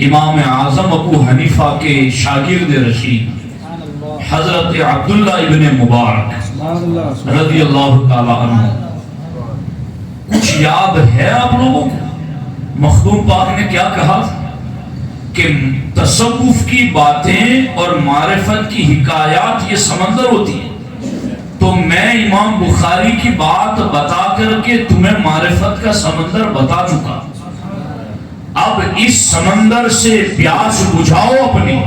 امام اعظم ابو حنیفہ کے شاگرد رشید حضرت عبداللہ ابن مبارک رضی اللہ تعالی عنہ. کچھ یاد ہے آپ لوگوں کو مخدوم پاک نے کیا کہا کہ تصوف کی باتیں اور معرفت کی حکایات یہ سمندر ہوتی ہیں, تو میں امام بخاری کی بات بتا کر کے تمہیں معرفت کا سمندر بتا چکا. اب اس سمندر سے پیاس بجھاؤ اپنی,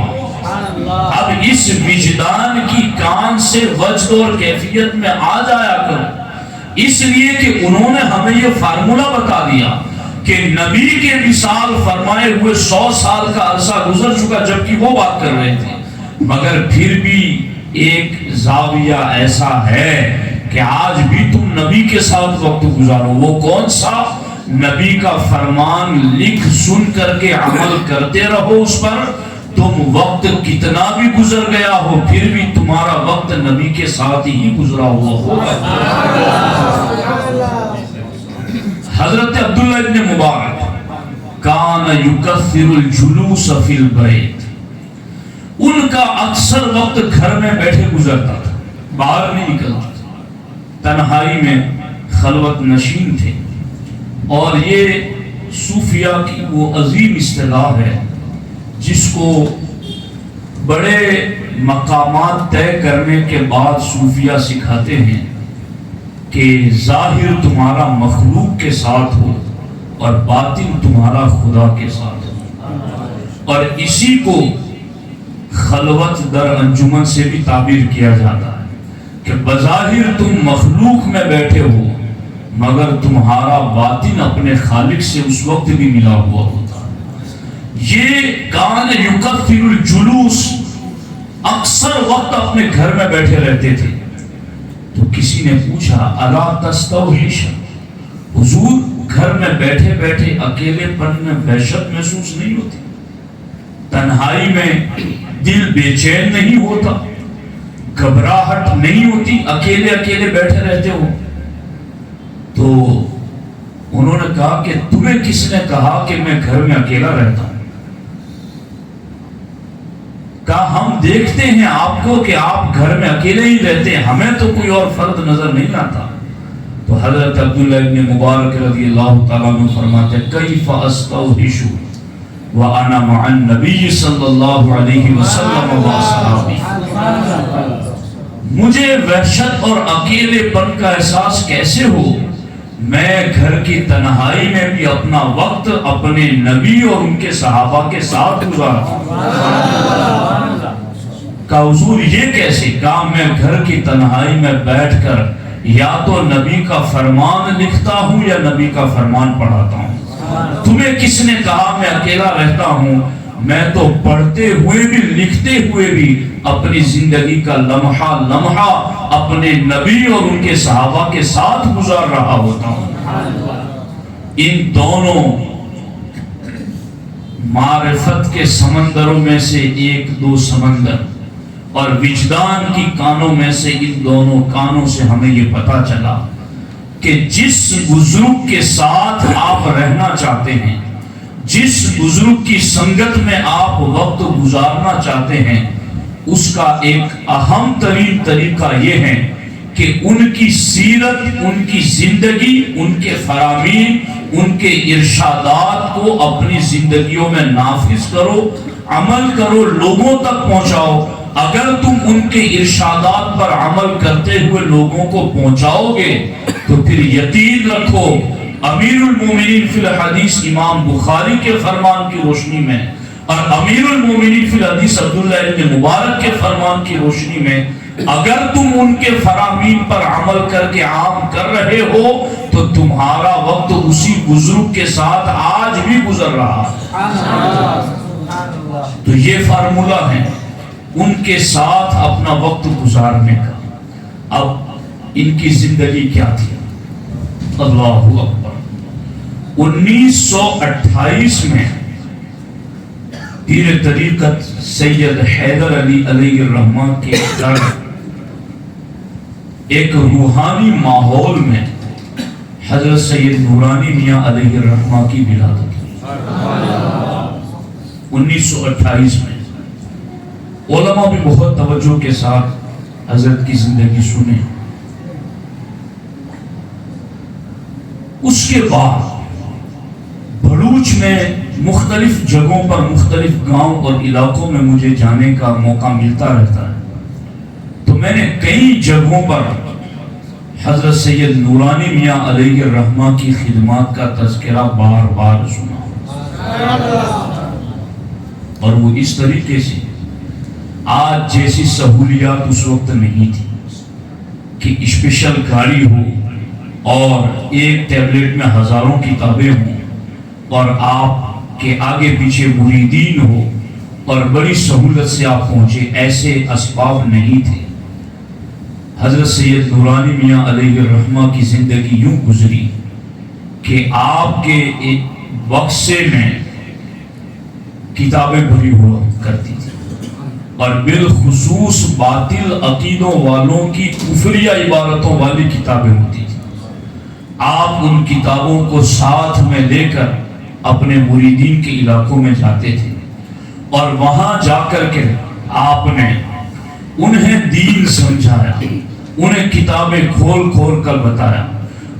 اب اس وجدان کی کان سے وجد اور کیفیت میں آ جایا کرو. اس لیے کہ انہوں نے ہمیں یہ فارمولہ بتا دیا کہ نبی کے وصال فرمائے ہوئے 100 سال کا عرصہ گزر چکا جبکہ وہ بات کر رہے تھے, مگر پھر بھی ایک زاویہ ایسا ہے کہ آج بھی تم نبی کے ساتھ وقت گزارو. وہ کون سا؟ نبی کا فرمان لکھ سن کر کے عمل کرتے رہو اس پر. تم وقت کتنا بھی گزر گیا ہو پھر بھی تمہارا وقت نبی کے ساتھ ہی گزرا ہوا ہوگا. حضرت عبداللہ ابن مبارک کان یکثر الجلوس فی البیت, ان کا اکثر وقت گھر میں بیٹھے گزرتا تھا, باہر نہیں نکلتا تھا, تنہائی میں خلوت نشین تھے. اور یہ صوفیہ کی وہ عظیم اصطلاح ہے جس کو بڑے مقامات طے کرنے کے بعد صوفیہ سکھاتے ہیں کہ ظاہر تمہارا مخلوق کے ساتھ ہو اور باطن تمہارا خدا کے ساتھ ہو. اور اسی کو خلوت در انجمن سے بھی تعبیر کیا جاتا ہے کہ بظاہر تم مخلوق میں بیٹھے ہو مگر تمہارا باطن اپنے خالق سے اس وقت بھی ملا ہوا ہوتا. یہ کان یکثر الجلوس, اکثر وقت اپنے گھر میں بیٹھے رہتے تھے. تو کسی نے پوچھا الا تستوحش, حضور گھر میں بیٹھے بیٹھے اکیلے پن میں وحشت محسوس نہیں ہوتی؟ تنہائی میں دل بے چین نہیں ہوتا؟ گھبراہٹ نہیں ہوتی اکیلے اکیلے بیٹھے رہتے ہو؟ تو انہوں نے کہا کہ تمہیں کس نے کہا کہ میں گھر میں اکیلا رہتا ہوں؟ کہا ہم دیکھتے ہیں آپ کو کہ آپ گھر میں اکیلے ہی رہتے ہیں، ہمیں تو کوئی اور فرد نظر نہیں آتا۔ تو حضرت عبداللہ ابن مبارک رضی اللہ تعالیٰ عنہ فرماتے ہیں کیف استوحش وانا مع النبی صلی اللہ علیہ وسلم و اصحابہ، مجھے وحشت اور اکیلے پن کا احساس کیسے ہو، میں گھر کی تنہائی میں بھی اپنا وقت اپنے نبی اور ان کے صحابہ کے ساتھ گزارتا ہوں۔ کہا حضور یہ کیسے؟ کہا میں گھر کی تنہائی میں بیٹھ کر یا تو نبی کا فرمان لکھتا ہوں یا نبی کا فرمان پڑھاتا ہوں۔ تمہیں کس نے کہا میں اکیلا رہتا ہوں؟ میں تو پڑھتے ہوئے بھی لکھتے ہوئے بھی اپنی زندگی کا لمحہ لمحہ اپنے نبی اور ان کے صحابہ کے ساتھ گزار رہا ہوتا ہوں۔ ان دونوں معرفت کے سمندروں میں سے ایک دو سمندر اور وجدان کی کانوں میں سے ان دونوں کانوں سے ہمیں یہ پتا چلا کہ جس بزرگ کے ساتھ آپ رہنا چاہتے ہیں، جس بزرگ کی سنگت میں آپ وقت گزارنا چاہتے ہیں، اس کا ایک اہم ترین طریقہ یہ ہے کہ ان کی سیرت، ان کی زندگی، ان کے فرامین، ان کے ارشادات کو اپنی زندگیوں میں نافذ کرو، عمل کرو، لوگوں تک پہنچاؤ۔ اگر تم ان کے ارشادات پر عمل کرتے ہوئے لوگوں کو پہنچاؤ گے تو پھر یقین رکھو امیر المومنین فی الحدیث امام بخاری کے فرمان کی روشنی میں اور امیر المومنین فی الحدیث عبداللہ ابن مبارک کے فرمان کی روشنی میں اگر تم ان کے فرامین پر عمل کر کے عام کر رہے ہو تو تمہارا وقت اسی بزرگ کے ساتھ آج بھی گزر رہا ہے۔ تو یہ فارمولہ ہے ان کے ساتھ اپنا وقت گزارنے کا۔ اب ان کی زندگی کیا تھی؟ اللہ اکبر۔ 1928 میں پیر طریقت سید حیدر علی علیہ الرحمہ کے در ایک روحانی ماحول میں حضرت سید نورانی میاں علیہ الرحمہ کی ولادت 1928 میں۔ علماء بھی بہت توجہ کے ساتھ حضرت کی زندگی سنیں۔ اس کے بعد بھلوچ میں مختلف جگہوں پر مختلف گاؤں اور علاقوں میں مجھے جانے کا موقع ملتا رہتا ہے، تو میں نے کئی جگہوں پر حضرت سید نورانی میاں علیہ الرحمہ کی خدمات کا تذکرہ بار بار سنا، اور وہ اس طریقے سے آج جیسی سہولیات اس وقت نہیں تھی کہ اسپیشل گاڑی ہو اور ایک ٹیبلٹ میں ہزاروں کتابیں ہوں اور آپ کے آگے پیچھے مریدین ہو اور بڑی سہولت سے آپ پہنچے، ایسے اسباب نہیں تھے۔ حضرت سید نورانی میاں علیہ الرحمہ کی زندگی یوں گزری کہ آپ کے بکسے میں کتابیں بھری ہوا کرتی تھی، اور بالخصوص باطل عقیدوں والوں کی کفریہ عبارتوں والی کتابیں ہوتی تھی۔ آپ ان کتابوں کو ساتھ میں لے کر اپنے مریدین کے علاقوں میں جاتے تھے، اور وہاں جا کر کے آپ نے انہیں دین سمجھایا، انہیں کتابیں کھول کھول کر بتایا،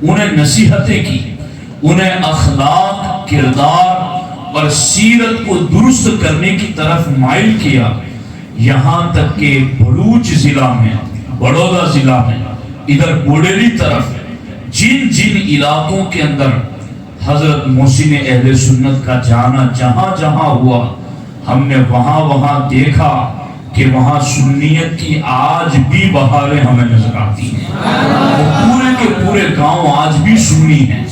انہیں نصیحتیں کی، انہیں اخلاق، کردار اور سیرت کو درست کرنے کی طرف مائل کیا، یہاں تک کہ بھلوچ ضلع میں، بڑودہ ضلع میں، ادھر بوڑیلی طرف جن جن علاقوں کے اندر حضرت محسن اہل سنت کا جانا جہاں جہاں ہوا، ہم نے وہاں وہاں دیکھا کہ وہاں سنیت کی آج بھی بہاریں ہمیں نظر آتی ہیں۔ پورے کے پورے گاؤں آج بھی سنی ہیں،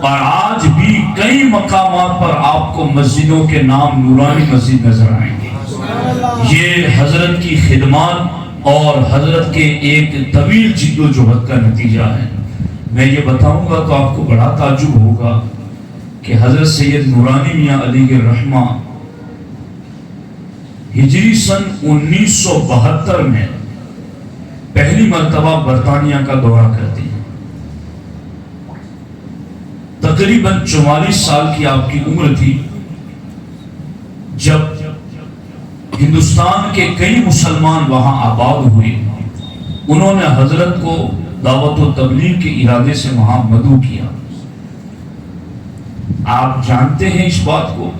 اور آج بھی کئی مقامات پر آپ کو مسجدوں کے نام نورانی مسجد نظر آئیں گے۔ یہ حضرت کی خدمات اور حضرت کے ایک طویل جد و جہد کا نتیجہ ہے۔ میں یہ بتاؤں گا تو آپ کو بڑا تعجب ہوگا کہ حضرت سید نورانی میاں علیہ الرحمہ ہجری سن 1972 میں پہلی مرتبہ برطانیہ کا دورہ کرتے ہیں. تقریباً 44 سال کی آپ کی عمر تھی جب ہندوستان کے کئی مسلمان وہاں آباد ہوئے. انہوں نے حضرت کو دعوت و تبلیغ کے ارادے سے وہاں مدعو کیا. آپ جانتے ہیں اس بات کو،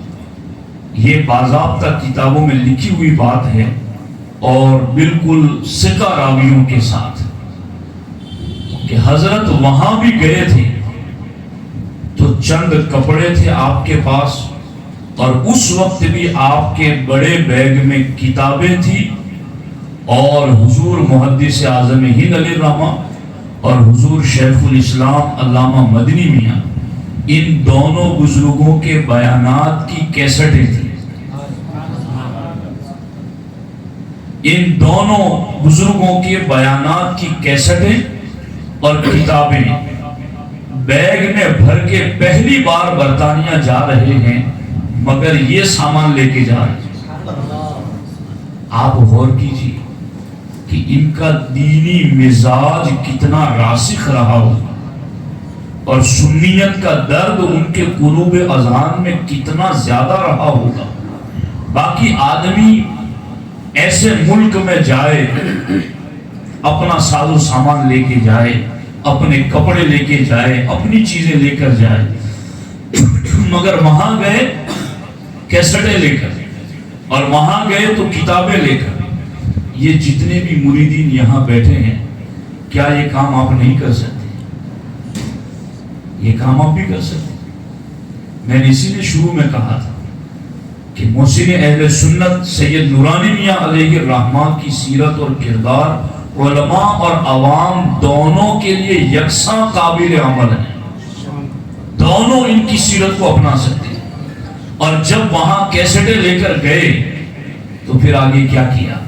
یہ باضابطہ کتابوں میں لکھی ہوئی بات ہے اور بالکل ثقہ راویوں کے ساتھ کہ حضرت وہاں بھی گئے تھے تو چند کپڑے تھے آپ کے پاس، اور اس وقت بھی آپ کے بڑے بیگ میں کتابیں تھی، اور حضور محدث اعظم ہند علیہ الرحمہ اور حضور شیخ الاسلام علامہ مدنی میاں، ان دونوں بزرگوں کے بیانات کی کیسٹیں تھیں. ان دونوں بزرگوں کے بیانات کی کیسٹیں اور کتابیں بیگ میں بھر کے پہلی بار برطانیہ جا رہے ہیں، مگر یہ سامان لے کے جا رہے ہیں. آپ غور کیجیے کہ ان کا دینی مزاج کتنا راسخ رہا ہوگا اور سنیت کا درد ان کے قلوب اذہان میں کتنا زیادہ رہا ہوگا. باقی آدمی ایسے ملک میں جائے، اپنا ساز و سامان لے کے جائے، اپنے کپڑے لے کے جائے، اپنی چیزیں لے کر جائے، مگر وہاں گئے کیسٹیں لے کر، اور وہاں گئے تو کتابیں لے کر. یہ جتنے بھی مریدین یہاں بیٹھے ہیں، کیا یہ کام آپ نہیں کر سکتے؟ یہ کام آپ بھی کر سکتے. میں نے اسی لیے شروع میں کہا تھا کہ محسن اہل سنت سید نورانی میاں علیہ الرحمہ کی سیرت اور کردار علماء اور عوام دونوں کے لیے یکساں قابل عمل ہیں. دونوں ان کی سیرت کو اپنا سکتے ہیں. اور جب وہاں کیسٹیں لے کر گئے تو پھر آگے کیا کیا؟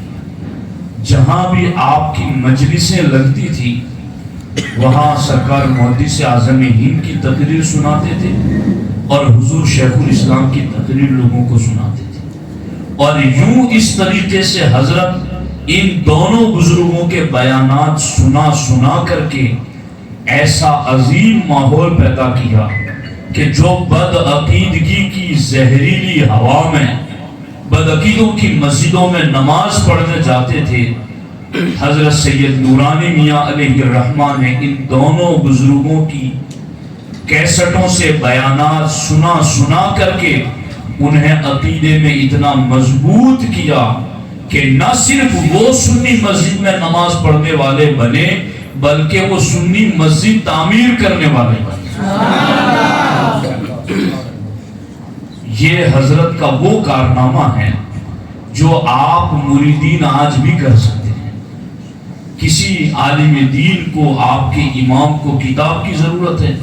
جہاں بھی آپ کی مجلسیں لگتی تھی وہاں سرکار محدث اعظم ہند کی تقریر سناتے تھے اور حضور شیخ الاسلام کی تقریر لوگوں کو سناتے تھے. اور یوں اس طریقے سے حضرت ان دونوں بزرگوں کے بیانات سنا کر کے ایسا عظیم ماحول پیدا کیا کہ جو بدعقیدگی کی زہریلی ہوا میں بدعقیدوں کی مسجدوں میں نماز پڑھنے جاتے تھے، حضرت سید نورانی میاں علیہ الرحمہ نے ان دونوں بزرگوں کی کیسٹوں سے بیانات سنا کر کے انہیں عقیدے میں اتنا مضبوط کیا کہ نہ صرف وہ سنی مسجد میں نماز پڑھنے والے بنے بلکہ وہ سنی مسجد تعمیر کرنے والے بنے. یہ حضرت کا وہ کارنامہ ہے جو آپ مریدین آج بھی کر سکتے ہیں. کسی عالم دین کو، آپ کے امام کو کتاب کی ضرورت ہے،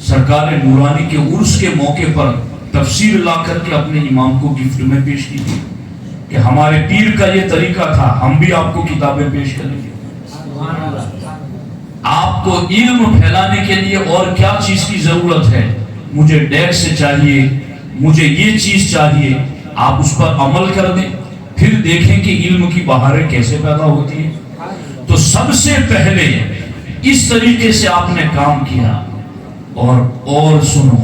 سرکار نورانی کے عرس کے موقع پر تفسیر لا کر کے اپنے امام کو گفٹ میں پیش کی تھی کہ ہمارے پیر کا یہ طریقہ تھا، ہم بھی آپ کو کتابیں پیش کریں گے. آپ کو علم پھیلانے کے لیے اور کیا چیز کی ضرورت ہے؟ مجھے ڈیسک چاہیے، مجھے یہ چیز چاہیے، آپ اس پر عمل کر دیں، پھر دیکھیں کہ علم کی بہاریں کیسے پیدا ہوتی ہیں. تو سب سے پہلے اس طریقے سے آپ نے کام کیا. اور سنو،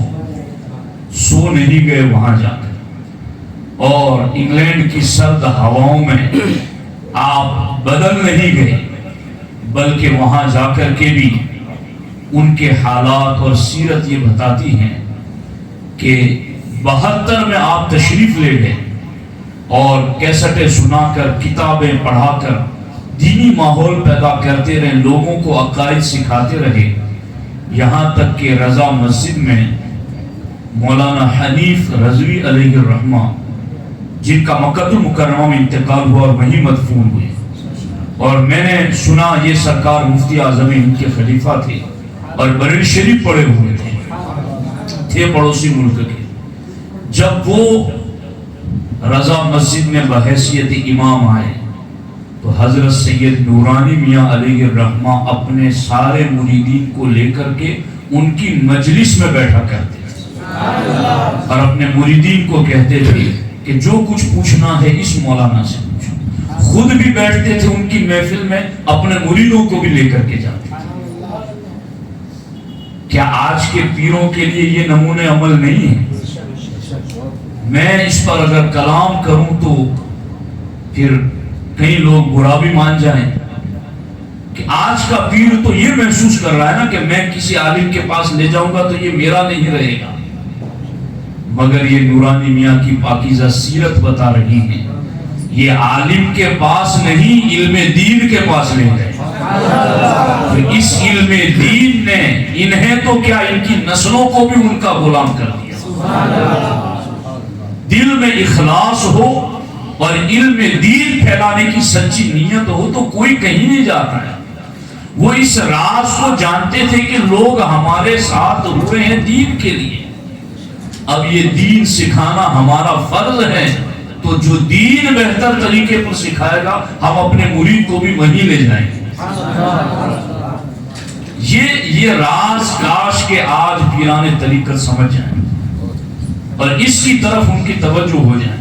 سو نہیں گئے وہاں جا کر، اور انگلینڈ کی سرد ہواؤں میں آپ بدل نہیں گئے، بلکہ وہاں جا کر کے بھی ان کے حالات اور سیرت یہ بتاتی ہیں کہ 72 میں آپ تشریف لے گئے اور کیسٹیں سنا کر، کتابیں پڑھا کر دینی ماحول پیدا کرتے رہے، لوگوں کو عقائد سکھاتے رہے. یہاں تک کہ رضا مسجد میں مولانا حنیف رضوی علیہ الرحمہ، جن کا مکہ المکرمہ میں انتقال ہوا اور وہیں مدفون ہوئے، اور میں نے سنا یہ سرکار مفتی اعظم ہند کے خلیفہ تھے اور بریلی شریف پڑے ہوئے تھے پڑوسی ملک کے. جب وہ رضا مسجد میں بحیثیت امام آئے تو حضرت سید نورانی میاں علیہ الرحمہ اپنے سارے مریدین کو لے کر کے ان کی مجلس میں بیٹھا کرتے تھے اور اپنے مریدین کو کہتے تھے کہ جو کچھ پوچھنا ہے اس مولانا سے پوچھو. خود بھی بیٹھتے تھے ان کی محفل میں, اپنے مریدوں کو بھی لے کر کے جاتے تھے. کیا آج کے پیروں کے لیے یہ نمونے عمل نہیں ہے؟ میں اس پر اگر کلام کروں تو پھر کئی لوگ برا بھی مان جائیں کہ آج کا پیر تو یہ محسوس کر رہا ہے نا کہ میں کسی عالم کے پاس لے جاؤں گا تو یہ میرا نہیں رہے گا. مگر یہ نورانی میاں کی پاکیزہ سیرت بتا رہی ہے, یہ عالم کے پاس نہیں علم دین کے پاس لے گئے. اس علم دین نے انہیں تو کیا ان کی نسلوں کو بھی ان کا غلام کر دیا. دل میں اخلاص ہو اور علم دین پھیلانے کی سچی نیت ہو تو کوئی کہیں نہیں جاتا ہے. وہ اس راز کو جانتے تھے کہ لوگ ہمارے ساتھ ہوئے ہیں دین کے لیے, اب یہ دین سکھانا ہمارا فرض ہے, تو جو دین بہتر طریقے پر سکھائے گا ہم اپنے مرید کو بھی وہیں لے جائیں گے. یہ راز کاش کے آج پیران طریقت سمجھ جائیں اور اس کی طرف ان کی توجہ ہو جائے.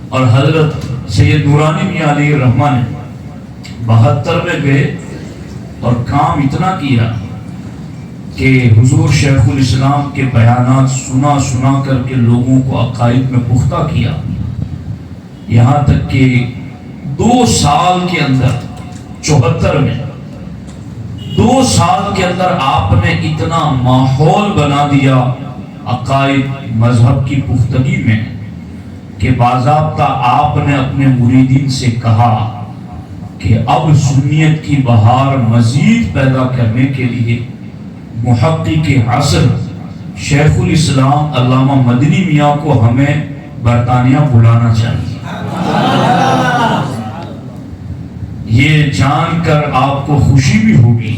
اور حضرت سید نورانی میاں علیہ الرحمہ نے 72 میں گئے اور کام اتنا کیا کہ حضور شیخ الاسلام کے بیانات سنا کر کے لوگوں کو عقائد میں پختہ کیا. یہاں تک کہ 2 سال کے اندر 74 میں 2 سال کے اندر آپ نے اتنا ماحول بنا دیا عقائد مذہب کی پختگی میں کہ باضابطہ آپ نے اپنے مریدین سے کہا کہ اب سنیت کی بہار مزید پیدا کرنے کے لیے محقق عصر شیخ الاسلام علامہ مدنی میاں کو ہمیں برطانیہ بلانا چاہیے. یہ جان کر آپ کو خوشی بھی ہوگی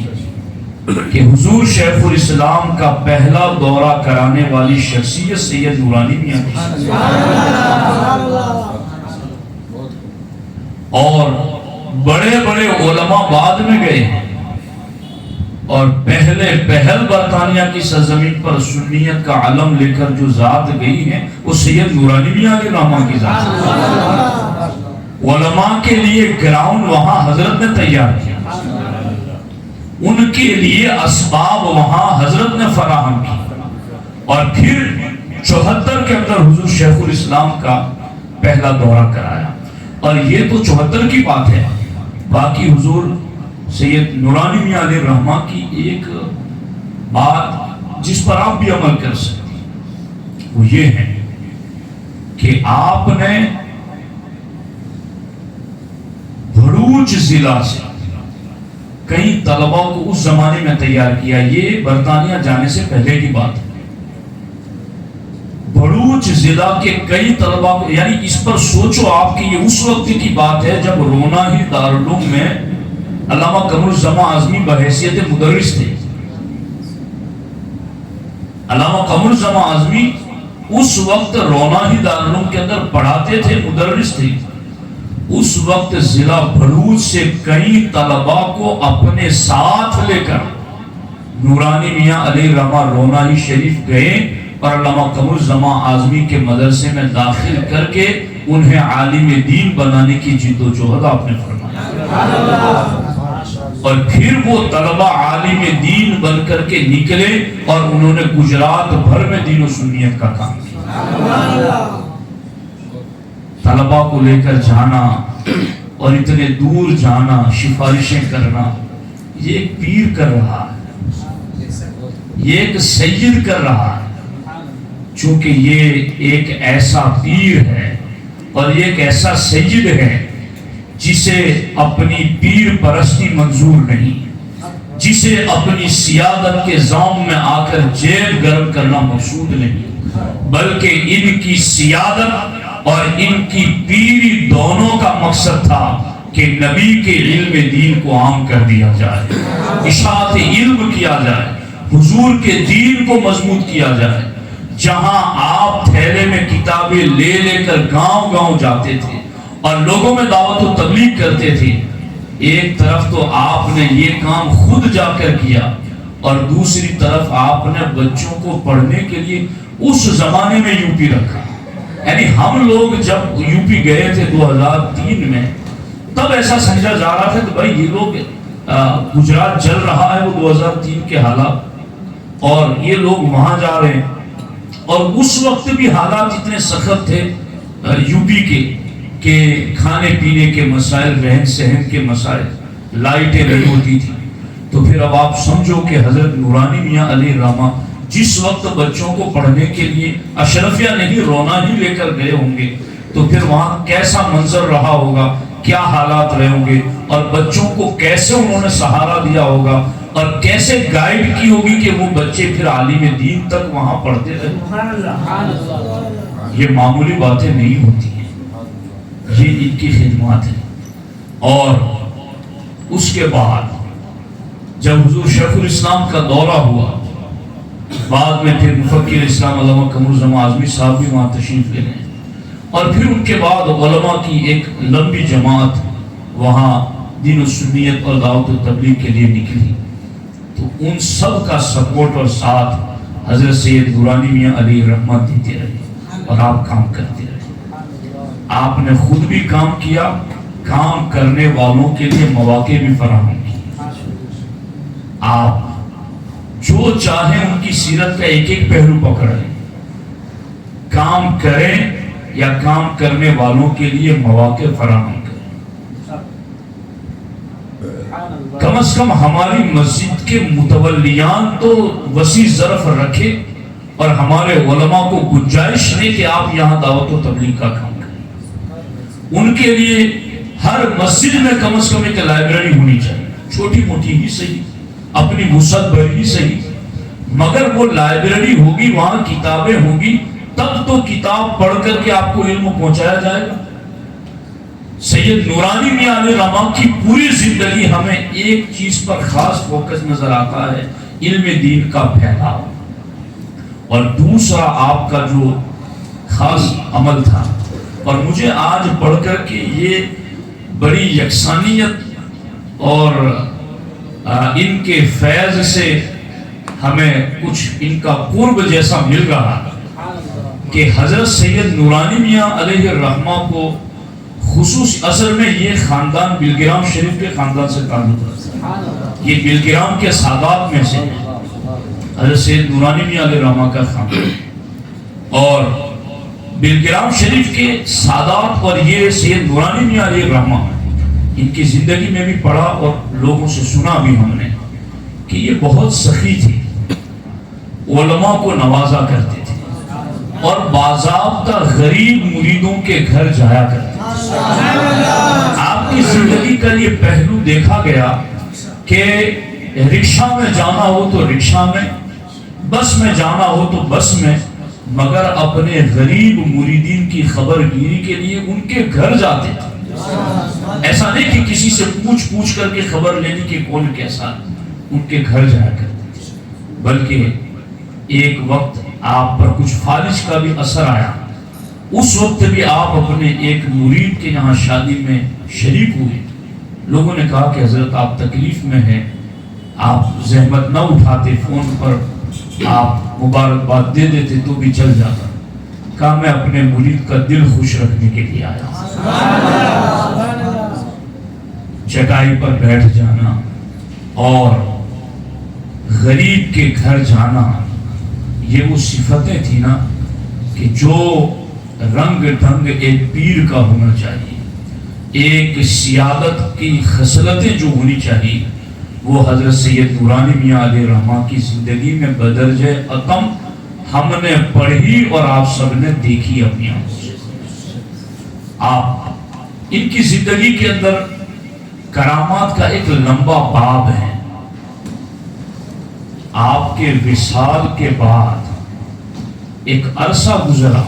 کہ حضور شیخ الاسلام کا پہلا دورہ کرانے والی شخصیت سید نورانی میاں کی, اور بڑے بڑے علماء بعد میں گئے ہیں, اور پہل برطانیہ کی سرزمین پر سنیت کا علم لے کر جو ذات گئی ہے وہ سید نورانی میاں علیہ الرحمہ کی ذات ہے. علماء کے لیے گراؤنڈ وہاں حضرت نے تیار کیا, ان کے لیے اسباب وہاں حضرت نے فراہم کی, اور پھر 74 کے اندر حضور شیخ الاسلام کا پہلا دورہ کرایا. اور یہ تو 74 کی بات ہے. باقی حضور سید نورانی میاں علیہ الرحمہ کی ایک بات جس پر آپ بھی عمل کر سکتے ہیں وہ یہ ہے کہ آپ نے بھروچ ضلع سے کئی طلباء کو اس زمانے میں تیار کیا. یہ برطانیہ جانے سے پہلے کی بات ہے. بھروچ ضلع کے کئی طلباء کو, یعنی اس پر سوچو آپ کی یہ اس وقت کی بات ہے جب روناہی دارالعلوم میں علامہ قمر الزمان اعظمی بحیثیت مدرس تھے. علامہ قمر الزمان اعظمی اس وقت روناہی دارالعلوم کے اندر پڑھاتے تھے, مدرس تھے. اس وقت ضلع بھروچ سے کئی طلباء کو اپنے ساتھ لے کر نورانی میاں علیہ الرحمہ روناہی شریف گئے اور علامہ قمر الزمان اعظمی کے مدرسے میں داخل کر کے انہیں عالم دین بنانے کی جد و جہد آپ نے فرمایا. اور پھر وہ طلباء عالم دین بن کر کے نکلے اور انہوں نے گجرات بھر میں دین و سنیت کا کام کیا. طلباء کو لے کر جانا اور اتنے دور جانا, سفارشیں کرنا, یہ ایک پیر کر رہا ہے, یہ ایک سید کر رہا ہے. چونکہ یہ ایک ایسا پیر ہے اور یہ ایک ایسا سید ہے جسے اپنی پیر پرستی منظور نہیں, جسے اپنی سیادت کے زوم میں آ کر جیب گرم کرنا مقصود نہیں, بلکہ ان کی سیادت اور ان کی پیری دونوں کا مقصد تھا کہ نبی کے علم دین کو عام کر دیا جائے, اشاعت علم کیا جائے, حضور کے دین کو مضبوط کیا جائے. جہاں آپ تھیلے میں کتابیں لے کر گاؤں جاتے تھے اور لوگوں میں دعوت و تبلیغ کرتے تھے. ایک طرف تو آپ نے یہ کام خود جا کر کیا اور دوسری طرف آپ نے بچوں کو پڑھنے کے لیے اس زمانے میں یو پی رکھا. یعنی ہم لوگ جب یو پی گئے تھے 2003 میں تب ایسا سمجھا جا رہا تھا کہ بھائی یہ لوگ گجرات جل رہا ہے وہ 2003 کے حالات اور یہ لوگ وہاں جا رہے ہیں. اور اس وقت بھی حالات اتنے سخت تھے یو پی کے کہ کھانے پینے کے مسائل, رہن سہن کے مسائل, لائٹیں نہیں ہوتی تھی. تو پھر اب آپ سمجھو کہ حضرت نورانی میاں علیہ الرحمہ جس وقت بچوں کو پڑھنے کے لیے اشرفیہ نہیں رونا ہی لے کر گئے ہوں گے تو پھر وہاں کیسا منظر رہا ہوگا, کیا حالات رہے ہوں گے, اور بچوں کو کیسے انہوں نے سہارا دیا ہوگا اور کیسے گائیڈ کی ہوگی کہ وہ بچے پھر عالم دین تک وہاں پڑھتے رہے. یہ معمولی باتیں نہیں ہوتی ہیں, یہ ان کی خدمات ہے. اور اس کے بعد جب حضور شیخ الاسلام کا دورہ ہوا, بعد میں پھر مفکر اسلام علامہ قمرالزمان اعظمی صاحب بھی وہاں تشریف لے گئے اور پھر ان کے بعد علماء کی ایک لمبی جماعت وہاں دین و سنیت اور دعوت و تبلیغ کے لیے نکلی. تو ان سب کا سپورٹ اور ساتھ حضرت سید نورانی میاں علیہ الرحمہ دیتے رہے اور آپ کام کرتے رہے. آپ نے خود بھی کام کیا, کام کرنے والوں کے لیے مواقع بھی فراہم کی. آپ جو چاہیں ان کی سیرت کا ایک ایک پہلو پکڑ لیں, کام کریں یا کام کرنے والوں کے لیے مواقع فراہم کریں. کم از کم ہماری مسجد کے متولیان تو وسیع ظرف رکھے اور ہمارے علماء کو گنجائش دے کہ آپ یہاں دعوت و تبلیغ کا کام کریں. ان کے لیے ہر مسجد میں کم از کم ایک لائبریری ہونی چاہیے, چھوٹی موٹی ہی صحیح, اپنی وسعت بھر ہی صحیح, مگر وہ لائبریری ہوگی, وہاں کتابیں ہوں گی, تب تو کتاب پڑھ کر کے آپ کو علم پہنچایا جائے گا. سید نورانی میاں علیہ الرحمہ کی پوری زندگی ہمیں ایک چیز پر خاص فوکس نظر آتا ہے, علم دین کا پھیلاؤ, اور دوسرا آپ کا جو خاص عمل تھا. اور مجھے آج پڑھ کر کے یہ بڑی یکسانیت اور ان کے فیض سے ہمیں کچھ ان کا قرب جیسا مل رہا کہ حضرت سید نورانی میاں علیہ الرحمہ کو خصوص اثر میں یہ خاندان بلگرام شریف کے خاندان سے تعلق رکھتا ہے. یہ بلگرام کے سادات میں سے حضرت سید نورانی میاں علیہ الرحمہ کا خاندان, اور بلگرام شریف کے سادات اور یہ سید نورانی میاں علیہ الرحمہ ان کی زندگی میں بھی پڑھا اور لوگوں سے سنا بھی ہم نے کہ یہ بہت سخی تھی, علماء کو نوازا کرتے تھے اور باضابطہ غریب مریدوں کے گھر جایا کرتے تھے. آپ کی زندگی کا یہ پہلو دیکھا گیا کہ رکشہ میں جانا ہو تو رکشہ میں, بس میں جانا ہو تو بس میں, مگر اپنے غریب مریدین کی خبر گیری کے لیے ان کے گھر جاتے تھے. ایسا نہیں کہ کسی سے پوچھ کر کے خبر لینی کہ کون کیسا, ان کے گھر جایا کرتے تھے. بلکہ ایک وقت آپ پر کچھ فالج کا بھی اثر آیا, اس وقت بھی آپ اپنے ایک مرید کے یہاں شادی میں شریک ہوئے. لوگوں نے کہا کہ حضرت آپ تکلیف میں ہیں, آپ زحمت نہ اٹھاتے, فون پر آپ مبارکباد دے دیتے تو بھی چل جاتا. کہا میں اپنے مرید کا دل خوش رکھنے کے لیے آیا. چٹائی پر بیٹھ جانا اور غریب کے گھر جانا, یہ وہ صفتیں تھی نا کہ جو رنگ ڈھنگ ایک پیر کا ہونا چاہیے, ایک سیادت کی خصلتیں جو ہونی چاہیے, وہ حضرت سید نورانی میاں علیہ الرحمہ کی زندگی میں بدرجہ اتم ہم نے پڑھی اور آپ سب نے دیکھی اپنی آنکھوں سے. آپ ان کی زندگی کے اندر کرامات کا ایک لمبا باب ہے. آپ کے وصال کے بعد ایک عرصہ گزرا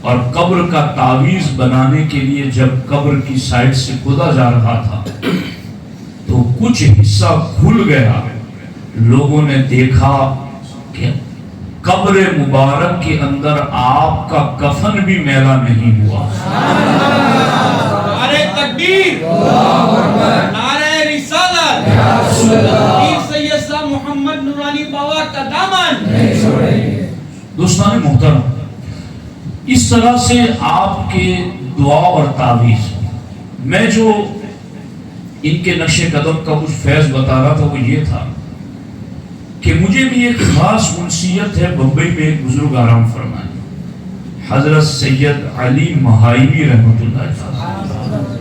اور قبر کا تعویذ بنانے کے لیے جب قبر کی سائڈ سے کھودا جا رہا تھا تو کچھ حصہ کھل گیا. لوگوں نے دیکھا کہ قبر مبارک کے اندر آپ کا کفن بھی میلا نہیں ہوا. دوستان محترم، اس طرح سے آپ کے دعا اور تعویذ میں جو ان کے نقش قدم کا کچھ فیض بتا رہا تھا وہ یہ تھا کہ مجھے بھی ایک خاص انسیت ہے بمبئی میں ایک بزرگ آرام فرمائے حضرت سید علی مہائمی رحمۃ اللہ تعالی،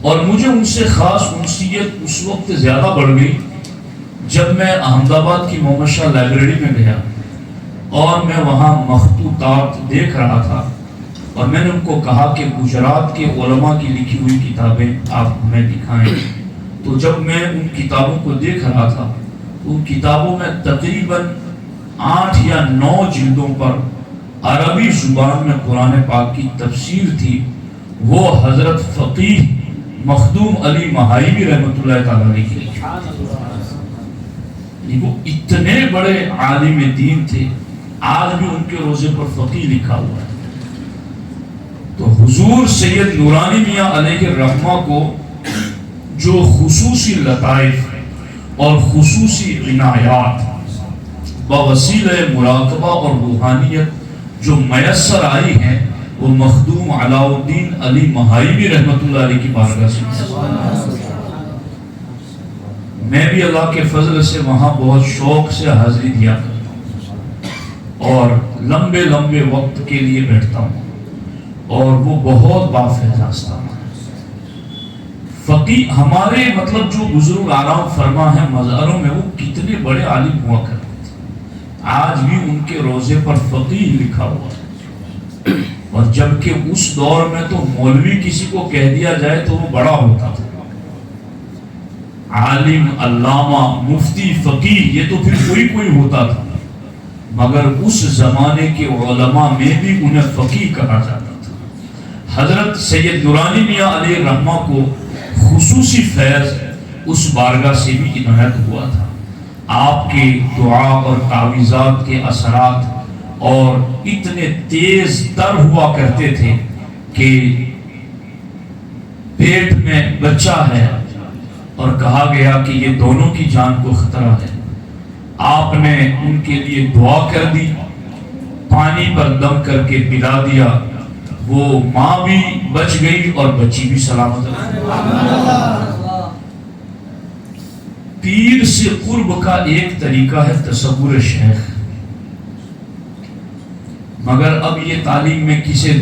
اور مجھے ان سے خاص انسیت اس وقت زیادہ بڑھ گئی جب میں احمد آباد کی محمد شاہ لائبریری میں گیا اور میں وہاں مخطوطات دیکھ رہا تھا، اور میں نے ان کو کہا کہ گجرات کے علماء کی لکھی ہوئی کتابیں آپ ہمیں دکھائیں۔ تو جب میں ان کتابوں کو دیکھ رہا تھا تو ان کتابوں میں تقریباً 8 یا 9 جلدوں پر عربی زبان میں قرآن پاک کی تفسیر تھی، وہ حضرت فقیہ مخدوم علی مہائمی رحمۃ اللہ تعالی کی لکھی۔ وہ اتنے بڑے عالم دین تھے، آج بھی ان کے روزے پر فقیہ لکھا ہوا ہے۔ تو حضور سید نورانی میاں علیہ الرحمہ کو جو خصوصی لطائف اور خصوصی عنایات بوسیلہ مراقبہ اور روحانیت جو میسر آئی ہیں وہ مخدوم علاء الدین علی مہائمی رحمۃ اللہ علیہ کی بارگاہ سے۔ میں بھی اللہ کے فضل سے وہاں بہت شوق سے حاضری دیا کرتا ہوں اور لمبے لمبے وقت کے لیے بیٹھتا ہوں، اور وہ بہت بافیض آستان ہے۔ فقیہ ہمارے مطلب جو بزرگ آرام فرما ہے مزاروں میں، وہ کتنے بڑے عالم ہوا کرتے تھے، آج بھی ان کے روزے پر فقیہ لکھا ہوا ہے۔ اور جبکہ اس دور میں تو مولوی کسی کو کہہ دیا جائے تو وہ بڑا ہوتا تھا، عالم علامہ مفتی فقیہ یہ تو پھر کوئی ہوتا تھا، مگر اس زمانے کے علماء میں بھی انہیں فقیہ کہا جاتا تھا۔ حضرت سید نورانی میاں علیہ الرحمہ کو خصوصی فیض اس بارگاہ سے بھی عنایت ہوا تھا۔ آپ کے دعا اور تعویذات کے اثرات اور اتنے تیز تر ہوا کرتے تھے کہ پیٹ میں بچہ ہے اور کہا گیا کہ یہ دونوں کی جان کو خطرہ ہے، آپ نے ان کے لیے دعا کر دی، پانی پر دم کر کے پلا دیا، وہ ماں بھی بچ گئی اور بچی بھی سلامت رہی۔ پیر سے قرب کا ایک طریقہ ہے تصور شیخ، مگر اب یہ تعلیم میں کسے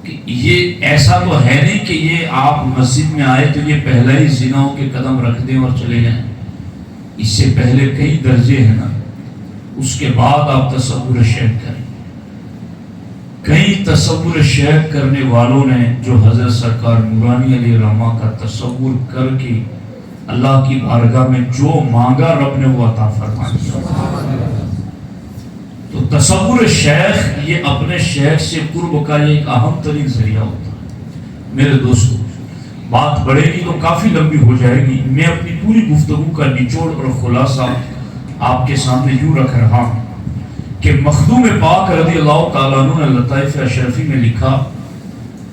کہ یہ ایسا تو ہے نہیں کہ یہ آپ مسجد میں آئے تو یہ پہلا ہی زناؤں کے قدم رکھ دیں اور چلے جائیں، اس سے پہلے کئی درجے ہیں نا، اس کے بعد آپ تصور شیخ کریں۔ کئی تصور شیخ کرنے والوں نے جو حضرت سرکار نورانی علیہ الرحمہ کا تصور کر کے اللہ کی بارگاہ میں جو مانگا رب نے وہ عطا فرما دیا۔ تو تصور شیخ یہ اپنے شیخ سے قرب کا یہ ایک اہم ترین ذریعہ ہوتا ہے۔ میرے دوستو بات بڑھے گی تو کافی لمبی ہو جائے گی، میں اپنی پوری گفتگو کا نچوڑ اور خلاصہ آپ کے سامنے یوں رکھ رہا ہوں کہ مخدوم پاک رضی اللہ تعالیٰ عنہ نے لطائف اشرفی میں لکھا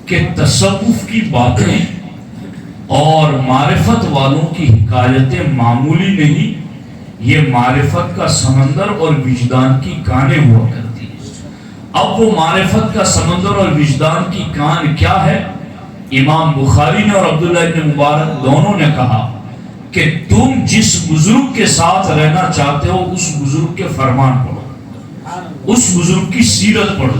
کہ تصوف کی باتیں اور معرفت والوں کی حکایتیں معمولی نہیں، یہ معرفت کا سمندر اور وجدان کی کانیں ہوا کرتی ہیں۔ اب وہ معرفت کا سمندر اور وجدان کی کان کیا ہے؟ امام بخاری نے اور عبداللہ ابن مبارک دونوں نے کہا کہ تم جس بزرگ کے ساتھ رہنا چاہتے ہو اس بزرگ کے فرمان پڑھو، اس بزرگ کی سیرت پڑھو،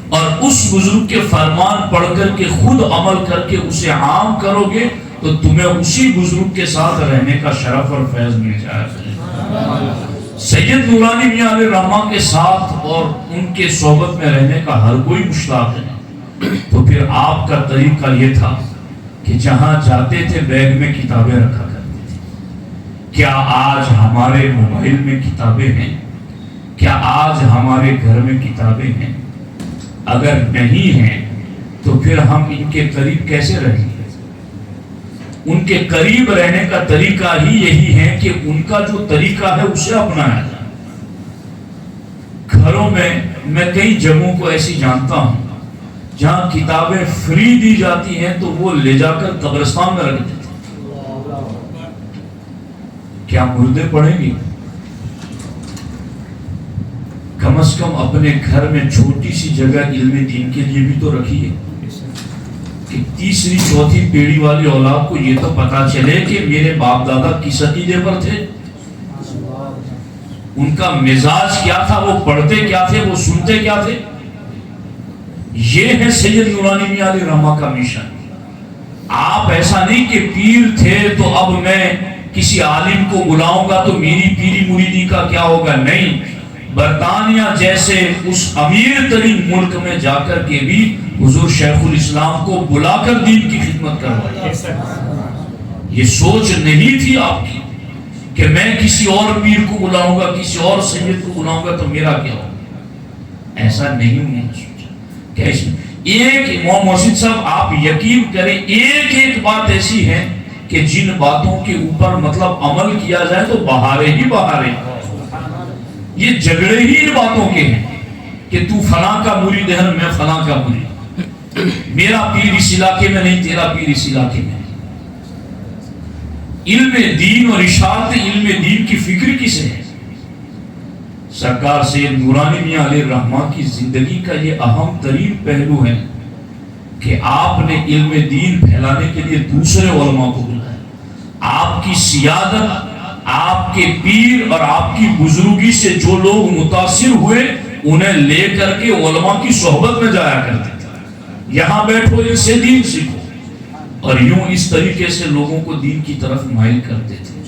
اور اس بزرگ کے فرمان پڑھ کر کے خود عمل کر کے اسے عام کرو گے تو تمہیں اسی بزرگ کے ساتھ رہنے کا شرف اور فیض مل جائے گا۔ سید نورانی میاں علیہ الرحمہ کے ساتھ اور ان کے صحبت میں رہنے کا ہر کوئی مشتاق ہے، تو پھر آپ کا طریقہ یہ تھا کہ جہاں جاتے تھے بیگ میں کتابیں رکھا کرتے تھے۔ کیا آج ہمارے موبائل میں کتابیں ہیں؟ کیا آج ہمارے گھر میں کتابیں ہیں؟ اگر نہیں ہیں تو پھر ہم ان کے قریب کیسے رہیں گے؟ ان کے قریب رہنے کا طریقہ ہی یہی ہے کہ ان کا جو طریقہ ہے اسے اپنایا جائے۔ گھروں میں کئی جگہوں کو ایسی جانتا ہوں جہاں کتابیں فری دی جاتی ہیں تو وہ لے جا کر قبرستان میں رکھ دیتے ہیں۔ کیا مردے پڑھیں گے؟ کم از کم اپنے گھر میں چھوٹی سی جگہ علم دین کے لیے بھی تو رکھیے کہ تیسری چوتھی پیڑھی والی اولاد کو یہ تو پتا چلے کہ میرے باپ دادا کس عقیدے پر تھے، ان کا مزاج کیا تھا، وہ پڑھتے کیا تھے، وہ سنتے کیا تھے۔ یہ ہے سید نورانی میاں علیہ الرحمہ کا مشن۔ آپ ایسا نہیں کہ پیر تھے تو اب میں کسی عالم کو بلاؤں گا تو میری پیری مریدی کا کیا ہوگا، نہیں۔ برطانیہ جیسے اس امیر ترین ملک میں جا کر کے بھی حضور شیخ الاسلام کو بلا کر دین کی خدمت کروائی۔ یہ سوچ نہیں تھی آپ کی کہ میں کسی اور پیر کو بلاؤں گا، کسی اور سید کو بلاؤں گا تو میرا کیا ہوگا، ایسا نہیں میں نے سوچا۔ کیا اس میں ایک امام محسن صاحب آپ یقین کریں ایک بات ایسی ہے کہ جن باتوں کے اوپر مطلب عمل کیا جائے تو بہارے ہی بہارے، یہ جھگڑے ہی ان باتوں کے ہیں کہ تو فلاں کا مرید ہے میں فلاں کا مرید، میرا پیر اس علاقے میں نہیں، تیرا پیر اس علاقے میں۔ علم دین اور اشاعت علم دین کی فکر کسے ہے؟ سرکار سید نورانی میاں علیہ الرحمہ کی زندگی کا یہ اہم ترین پہلو ہے کہ آپ نے علم دین پھیلانے کے لیے دوسرے علماء کو بلایا۔ آپ کی سیادت، آپ کے پیر اور آپ کی بزرگی سے جو لوگ متاثر ہوئے انہیں لے کر کے علماء کی صحبت میں جایا کرتے تھے، یہاں بیٹھو ان سے دین سیکھو، اور یوں اس طریقے سے لوگوں کو دین کی طرف مائل کرتے تھے۔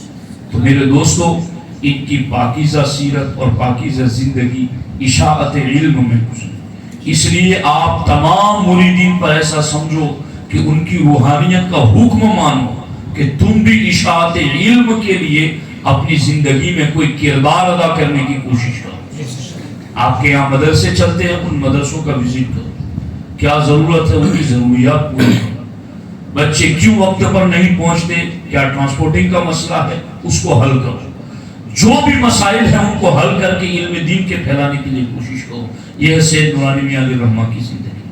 تو میرے دوستو، ان کی پاکیزہ سیرت اور پاکیزہ زندگی اشاعت علم میں گزری، اس لیے آپ تمام مریدین پر ایسا سمجھو کہ ان کی روحانیت کا حکم مانو کہ تم بھی اشاعت علم کے لیے اپنی زندگی میں کوئی کردار ادا کرنے کی کوشش کرو۔ آپ کے یہاں مدرسے چلتے ہیں، ان مدرسوں کا وزٹ کرو، کیا ضرورت ہے ان کی ضروریات پوری کرو۔ بچے کیوں وقت پر نہیں پہنچتے، کیا ٹرانسپورٹنگ کا مسئلہ ہے، اس کو حل کرو۔ جو بھی مسائل ہیں ان کو حل کر کے علم دین کے پھیلانے کے لیے کوشش کرو۔ یہ ہے سید نورانی میاں علیہ الرحمہ کی زندگی۔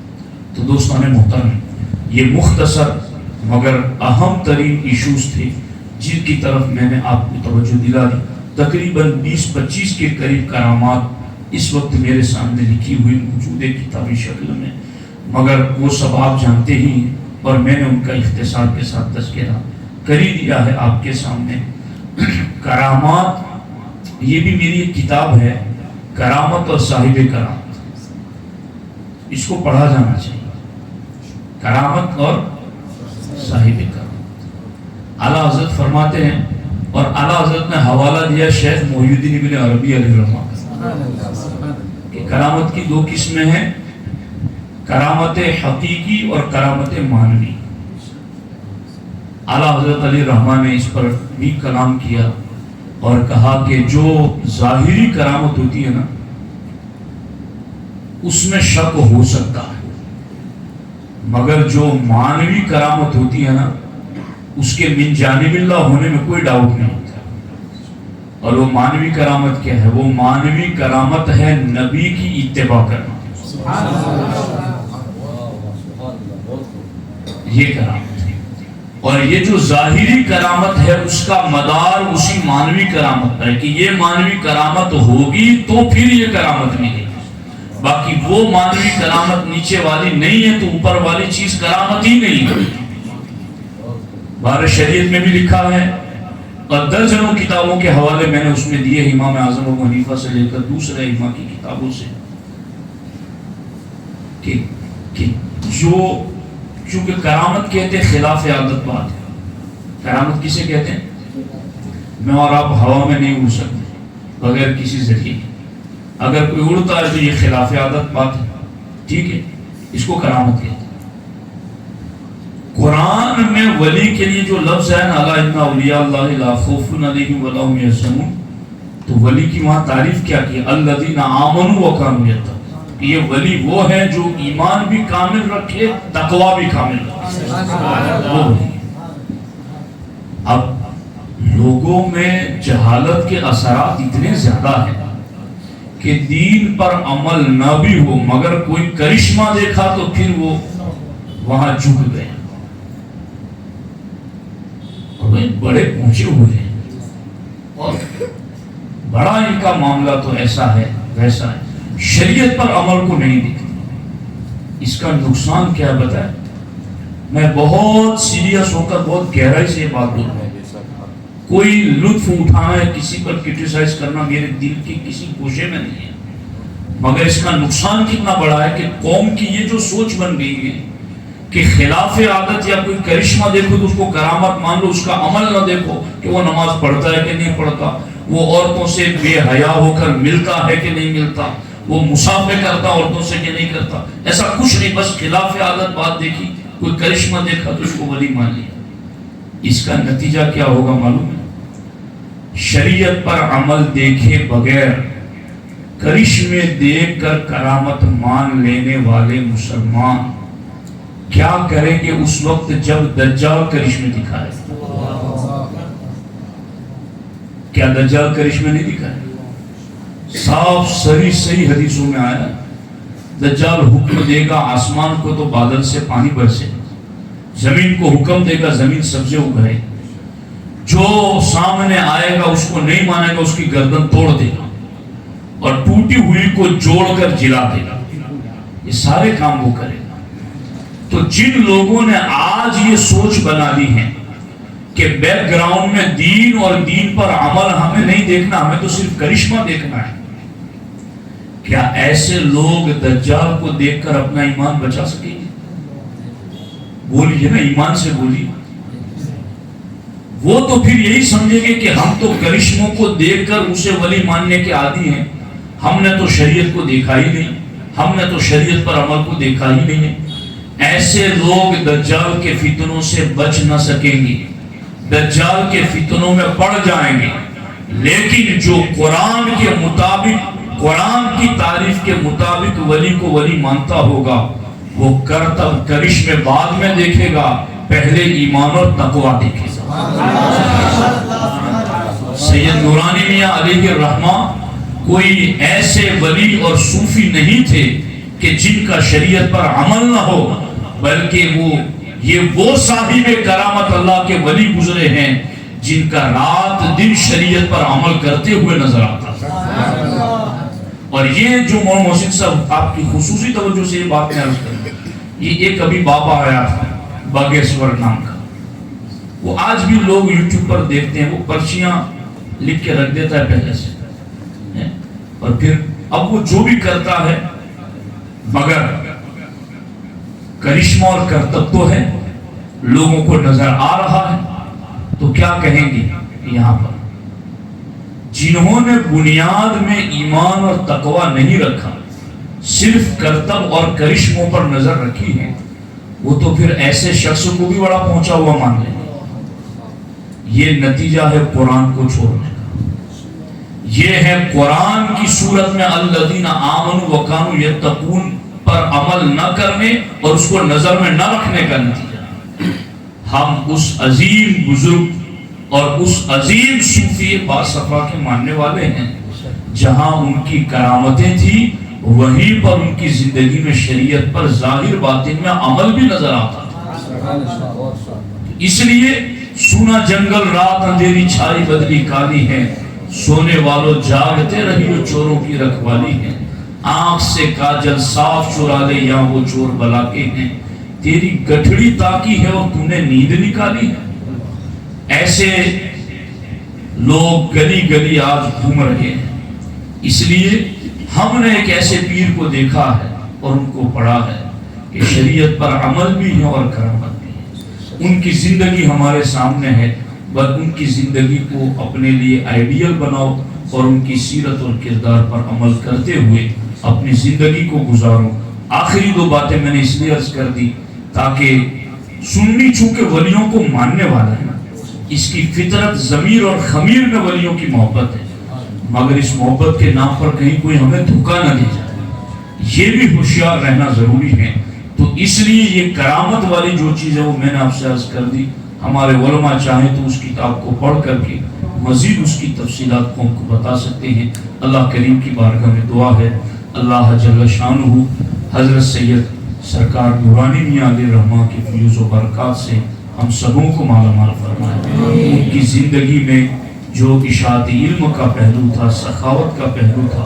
تو دوستان محترم، یہ مختصر مگر اہم ترین ایشوز تھے جن کی طرف میں نے آپ کو توجہ دلا دی۔ تقریباً 20-25 کے قریب کرامات اس وقت میرے سامنے لکھی ہوئی موجود ہے کتابی شکل میں، مگر وہ سب آپ جانتے ہی ہیں اور میں نے ان کا اختصار کے ساتھ تذکرہ کر ہی دیا ہے آپ کے سامنے۔ کرامات، یہ بھی میری ایک کتاب ہے، کرامت اور صاحب کرامت، اس کو پڑھا جانا چاہیے، کرامت اور صاحب کرامت۔ اعلیٰ حضرت فرماتے ہیں، اور اعلیٰ حضرت نے حوالہ دیا شیخ محی الدین ابن عربی علیہ الرحمہ کہ کرامت کی دو قسمیں ہیں، کرامت حقیقی اور کرامت معنوی۔ اعلیٰ حضرت علیہ الرحمہ نے اس پر بھی کلام کیا اور کہا کہ جو ظاہری کرامت ہوتی ہے نا، اس میں شک ہو سکتا ہے، مگر جو معنوی کرامت ہوتی ہے نا، اس کے من جانب اللہ ہونے میں کوئی ڈاؤٹ نہیں ہوتا۔ اور وہ معنوی کرامت کیا ہے؟ وہ معنوی کرامت ہے نبی کی اتباع کرنا، یہ کرامت ہے۔ اور یہ جو ظاہری کرامت ہے اس کا مدار اسی معنوی کرامت پر ہے کہ یہ معنوی کرامت ہوگی تو پھر یہ کرامت ملے گی، باقی وہ معنوی کرامت نیچے والی نہیں ہے تو اوپر والی چیز کرامت ہی نہیں ہے۔ بارہ شریعت میں بھی لکھا ہے اور درجنوں کتابوں کے حوالے میں نے اس میں دیے، امام اعظم ابو حنیفہ سے لے کر دوسرے ائمہ کی کتابوں سے، کہ جو چونکہ کرامت کہتے ہیں خلاف عادت بات ہے۔ کرامت کسے کہتے ہیں؟ میں اور آپ ہوا میں نہیں اڑ سکتے بغیر کسی ذریعے، اگر کوئی اڑتا ہے تو یہ خلاف عادت بات ہے، ٹھیک ہے، اس کو کرامت کہتے ہیں۔ قرآن میں ولی کے لیے جو لفظ ہے نا، الا ان اولیاء اللہ لا خوف علیہم ولا هم یحزنون، تو ولی کی وہاں تعریف کیا کی؟ الذین آمنوا وکانوا یتقون، کہ یہ ولی وہ ہے جو ایمان بھی کامل رکھے، تقوی بھی کامل رکھے۔ اب لوگوں میں جہالت کے اثرات اتنے زیادہ ہیں کہ دین پر عمل نہ بھی ہو مگر کوئی کرشمہ دیکھا تو پھر وہ وہاں جھک گئے، بڑے پہنچے ہوئے ہیں اور بڑا ان کا معاملہ تو ایسا ہے ویسا ہے۔ شریعت پر عمل کو نہیں دیکھتے. اس کا نقصان کیا بتائے؟ میں بہت سیریس ہو کر بہت گہرائی سے یہ بات بول رہا ہوں. کوئی لطف اٹھانا ہے، کسی پر کرٹیسائز کرنا میرے دل کے کسی گوشے میں نہیں ہے، مگر اس کا نقصان کتنا بڑا ہے کہ قوم کی یہ جو سوچ بن گئی ہے کہ خلاف عادت یا کوئی کرشمہ دیکھو تو اس کو کرامت مان لو، اس کا عمل نہ دیکھو کہ وہ نماز پڑھتا ہے کہ نہیں پڑھتا، وہ عورتوں سے بے حیا ہو کر ملتا ہے کہ نہیں ملتا، وہ مصافحہ کرتا عورتوں سے کہ نہیں کرتا. ایسا کچھ نہیں، بس خلاف عادت بات دیکھی، کوئی کرشمہ دیکھا تو اس کو ولی مان لیا. اس کا نتیجہ کیا ہوگا معلوم ہے؟ شریعت پر عمل دیکھے بغیر کرشمے دیکھ کر کرامت مان لینے والے مسلمان کیا کریں گے اس وقت جب دجال کرشمے دکھائے؟ کیا دجال کرشمے نہیں دکھائے؟ صاف صحیح حدیثوں میں آیا دجال حکم دے گا آسمان کو تو بادل سے پانی برسے، زمین کو حکم دے گا زمین سبزے اگائے، جو سامنے آئے گا اس کو نہیں مانے گا اس کی گردن توڑ دے گا اور ٹوٹی ہوئی کو جوڑ کر جلا دے گا. یہ سارے کام وہ کرے گا. تو جن لوگوں نے آج یہ سوچ بنا لی ہے کہ بیک گراؤنڈ میں دین اور دین پر عمل ہمیں نہیں دیکھنا، ہمیں تو صرف کرشمہ دیکھنا ہے، کیا ایسے لوگ دجال کو دیکھ کر اپنا ایمان بچا سکیں گے؟ بولیے نا، ایمان سے بولیے. وہ تو پھر یہی سمجھیں گے کہ ہم تو کرشموں کو دیکھ کر اسے ولی ماننے کے عادی ہیں، ہم نے تو شریعت کو دیکھا ہی نہیں، ہم نے تو شریعت پر عمل کو دیکھا ہی نہیں ہے. ایسے لوگ دجال کے فتنوں سے بچ نہ سکیں گے، دجال کے فتنوں میں پڑ جائیں گے. لیکن جو قرآن کے مطابق، قرآن کی تعریف کے مطابق ولی کو ولی مانتا ہوگا وہ کرشمے بعد میں دیکھے گا، پہلے ایمان اور تقوی دیکھے گا. سید نورانی میاں علیہ الرحمہ کوئی ایسے ولی اور صوفی نہیں تھے کہ جن کا شریعت پر عمل نہ ہو، بلکہ وہ صاحب کرامت اللہ کے ولی گزرے ہیں جن کا رات دن شریعت پر عمل کرتے ہوئے نظر آتا ہے. اور یہ جو مولانا محسن صاحب آپ کی خصوصی توجہ سے یہ بات میں عرض کروں، یہ ایک ابھی بابا آیا تھا باگیشور نام کا، وہ آج بھی لوگ یوٹیوب پر دیکھتے ہیں، وہ پرچیاں لکھ کے رکھ دیتا ہے پہلے سے، اور پھر اب وہ جو بھی کرتا ہے مگر کرشمہ اور کرتب تو ہے، لوگوں کو نظر آ رہا ہے. تو کیا کہیں گے یہاں پر جنہوں نے بنیاد میں ایمان اور تقوی نہیں رکھا، صرف کرتب اور کرشموں پر نظر رکھی ہے، وہ تو پھر ایسے شخص کو بھی بڑا پہنچا ہوا مان لیں گے. یہ نتیجہ ہے قرآن کو چھوڑنے کا. یہ ہے قرآن کی صورت میں الذین آمنوا وکانوا یتقون پر عمل نہ کرنے اور اس کو نظر میں نہ رکھنے کا نتیجہ. ہم اس عظیم بزرگ اور اس عظیم صوفی باصفا کے ماننے والے ہیں، جہاں ان کی کرامتیں تھی وہیں پر ان کی زندگی میں شریعت پر ظاہر باطن میں عمل بھی نظر آتا تھا. اس لیے سونا جنگل رات اندھیری چھائی بدلی کالی ہے، سونے والوں جاگتے رہی چوروں کی رکھوالی ہے. آنکھ سے کاجل صاف چرا لے یا وہ چور بلا کے ہیں، تیری گٹھڑی تاکی ہے اور تو نے نیند نکالی ہے. ایسے لوگ گلی گلی آج گھوم رہے ہیں. اس لیے ہم نے ایک ایسے پیر کو دیکھا ہے اور ان کو پڑھا ہے کہ شریعت پر عمل بھی ہے اور کرامت بھی ہے. ان کی زندگی ہمارے سامنے ہے، بس ان کی زندگی کو اپنے لیے آئیڈیل بناؤ اور ان کی سیرت اور کردار پر عمل کرتے ہوئے اپنی زندگی کو گزارو. آخری دو باتیں میں نے اس لیے عرض کر دی تاکہ سنی چونکہ ولیوں کو ماننے والا ہے، اس کی فطرت ضمیر اور خمیر میں ولیوں کی محبت ہے، مگر اس محبت کے نام پر کہیں کوئی ہمیں دھوکہ نہ دے جائے، یہ بھی ہوشیار رہنا ضروری ہے. تو اس لیے یہ کرامت والی جو چیز ہے وہ میں نے آپ سے عرض کر دی. ہمارے علماء چاہیں تو اس کتاب کو پڑھ کر کے مزید اس کی تفصیلات قوم کو بتا سکتے ہیں. اللہ کریم کی بارگاہ میں دعا ہے اللہ جل شانہ حضرت سید سرکار نورانی میاں علیہ الرحمہ کے فیوز و برکات سے ہم سبوں کو مالا مال فرمائے. ان کی زندگی میں جو اشاعت علم کا پہلو تھا، سخاوت کا پہلو تھا،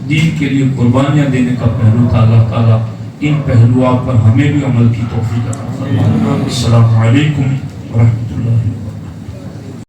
دین کے لیے قربانیاں دینے کا پہلو تھا. اللہ تعالیٰ ان پہلوؤں پر ہمیں بھی عمل کی توفیق عطا فرمائے. السلام علیکم ورحمۃ اللہ.